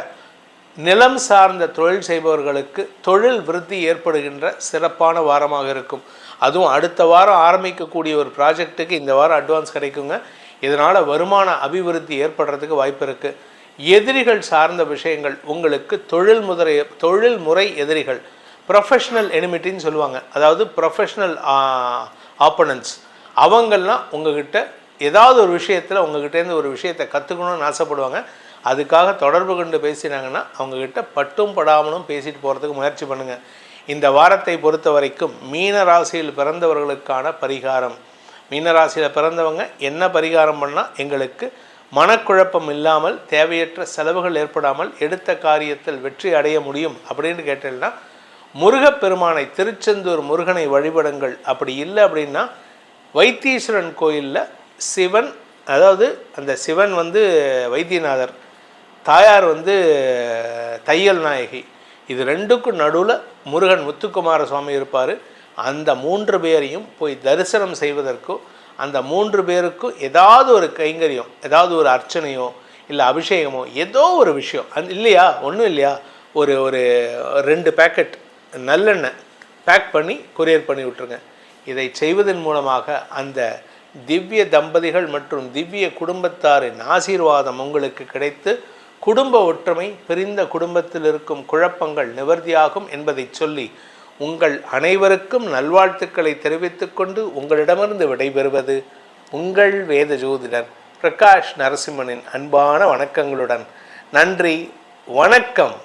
Speaker 1: நிலம் சார்ந்த தொழில் செய்பவர்களுக்கு தொழில் விருத்தி ஏற்படுகின்ற சிறப்பான வாரமாக இருக்கும். அதுவும் அடுத்த வாரம் ஆரம்பிக்கக்கூடிய ஒரு ப்ராஜெக்ட்டுக்கு இந்த வாரம் அட்வான்ஸ் கிடைக்குங்க. இதனால் வருமான அபிவிருத்தி ஏற்படுறதுக்கு வாய்ப்பு இருக்குது. எதிரிகள் சார்ந்த விஷயங்கள் உங்களுக்கு தொழில்முறை எதிரிகள், ப்ரொஃபஷ்னல் எனிமிட்டின்னு சொல்லுவாங்க, அதாவது ப்ரொஃபஷ்னல் ஆப்பனன்ட்ஸ், அவங்கள்லாம் உங்ககிட்ட ஏதாவது ஒரு விஷயத்தில் உங்ககிட்டேருந்து ஒரு விஷயத்தை கற்றுக்கணும்னு ஆசைப்படுவாங்க. அதுக்காக தொடர்பு கொண்டு பேசினாங்கன்னா அவங்கக்கிட்ட பட்டும் படாமலும் பேசிட்டு போகிறதுக்கு முயற்சி பண்ணுங்கள். இந்த வாரத்தை பொறுத்த வரைக்கும் மீன ராசியில் பிறந்தவர்களுக்கான பரிகாரம், மீனராசியில் பிறந்தவங்க என்ன பரிகாரம் பண்ணால் எங்களுக்கு மனக்குழப்பம் இல்லாமல் தேவையற்ற செலவுகள் ஏற்படாமல் எடுத்த காரியத்தில் வெற்றி அடைய முடியும் அப்படின்னு கேட்டீங்கன்னா, முருகப்பெருமானை, திருச்செந்தூர் முருகனை வழிபடுங்கள். அப்படி இல்லை அப்படின்னா வைத்தீஸ்வரன் கோயிலில் சிவன், அதாவது அந்த சிவன் வைத்தியநாதர், தாயார் தையல் நாயகி, இது ரெண்டுக்கும் நடுவில் முருகன் முத்துக்குமார சுவாமி இருப்பார். அந்த 3 பேரையும் போய் தரிசனம் செய்வதற்கோ, அந்த 3 பேருக்கும் ஏதாவது ஒரு கைங்கரியம், ஏதாவது ஒரு அர்ச்சனையோ இல்லை அபிஷேகமோ ஏதோ ஒரு விஷயம் இல்லையா, ஒன்றும் இல்லையா, ஒரு 2 பேக்கெட் நல்லெண்ணெய் பேக் பண்ணி கொரியர் பண்ணி விட்ருங்க. இதை செய்வதன் மூலமாக அந்த திவ்ய தம்பதிகள் மற்றும் திவ்ய குடும்பத்தாரின் ஆசீர்வாதம் உங்களுக்கு கிடைத்து குடும்ப ஒற்றுமை, பிரிந்த குடும்பத்தில் இருக்கும் குழப்பங்கள் நிவர்த்தியாகும் என்பதை சொல்லி உங்கள் அனைவருக்கும் நல்வாழ்த்துக்களை தெரிவித்துக்கொண்டு உங்களிடமிருந்து விடைபெறுவது உங்கள் வேத ஜோதிடர் பிரகாஷ் நரசிம்மனின் அன்பான வணக்கங்களுடன். நன்றி, வணக்கம்.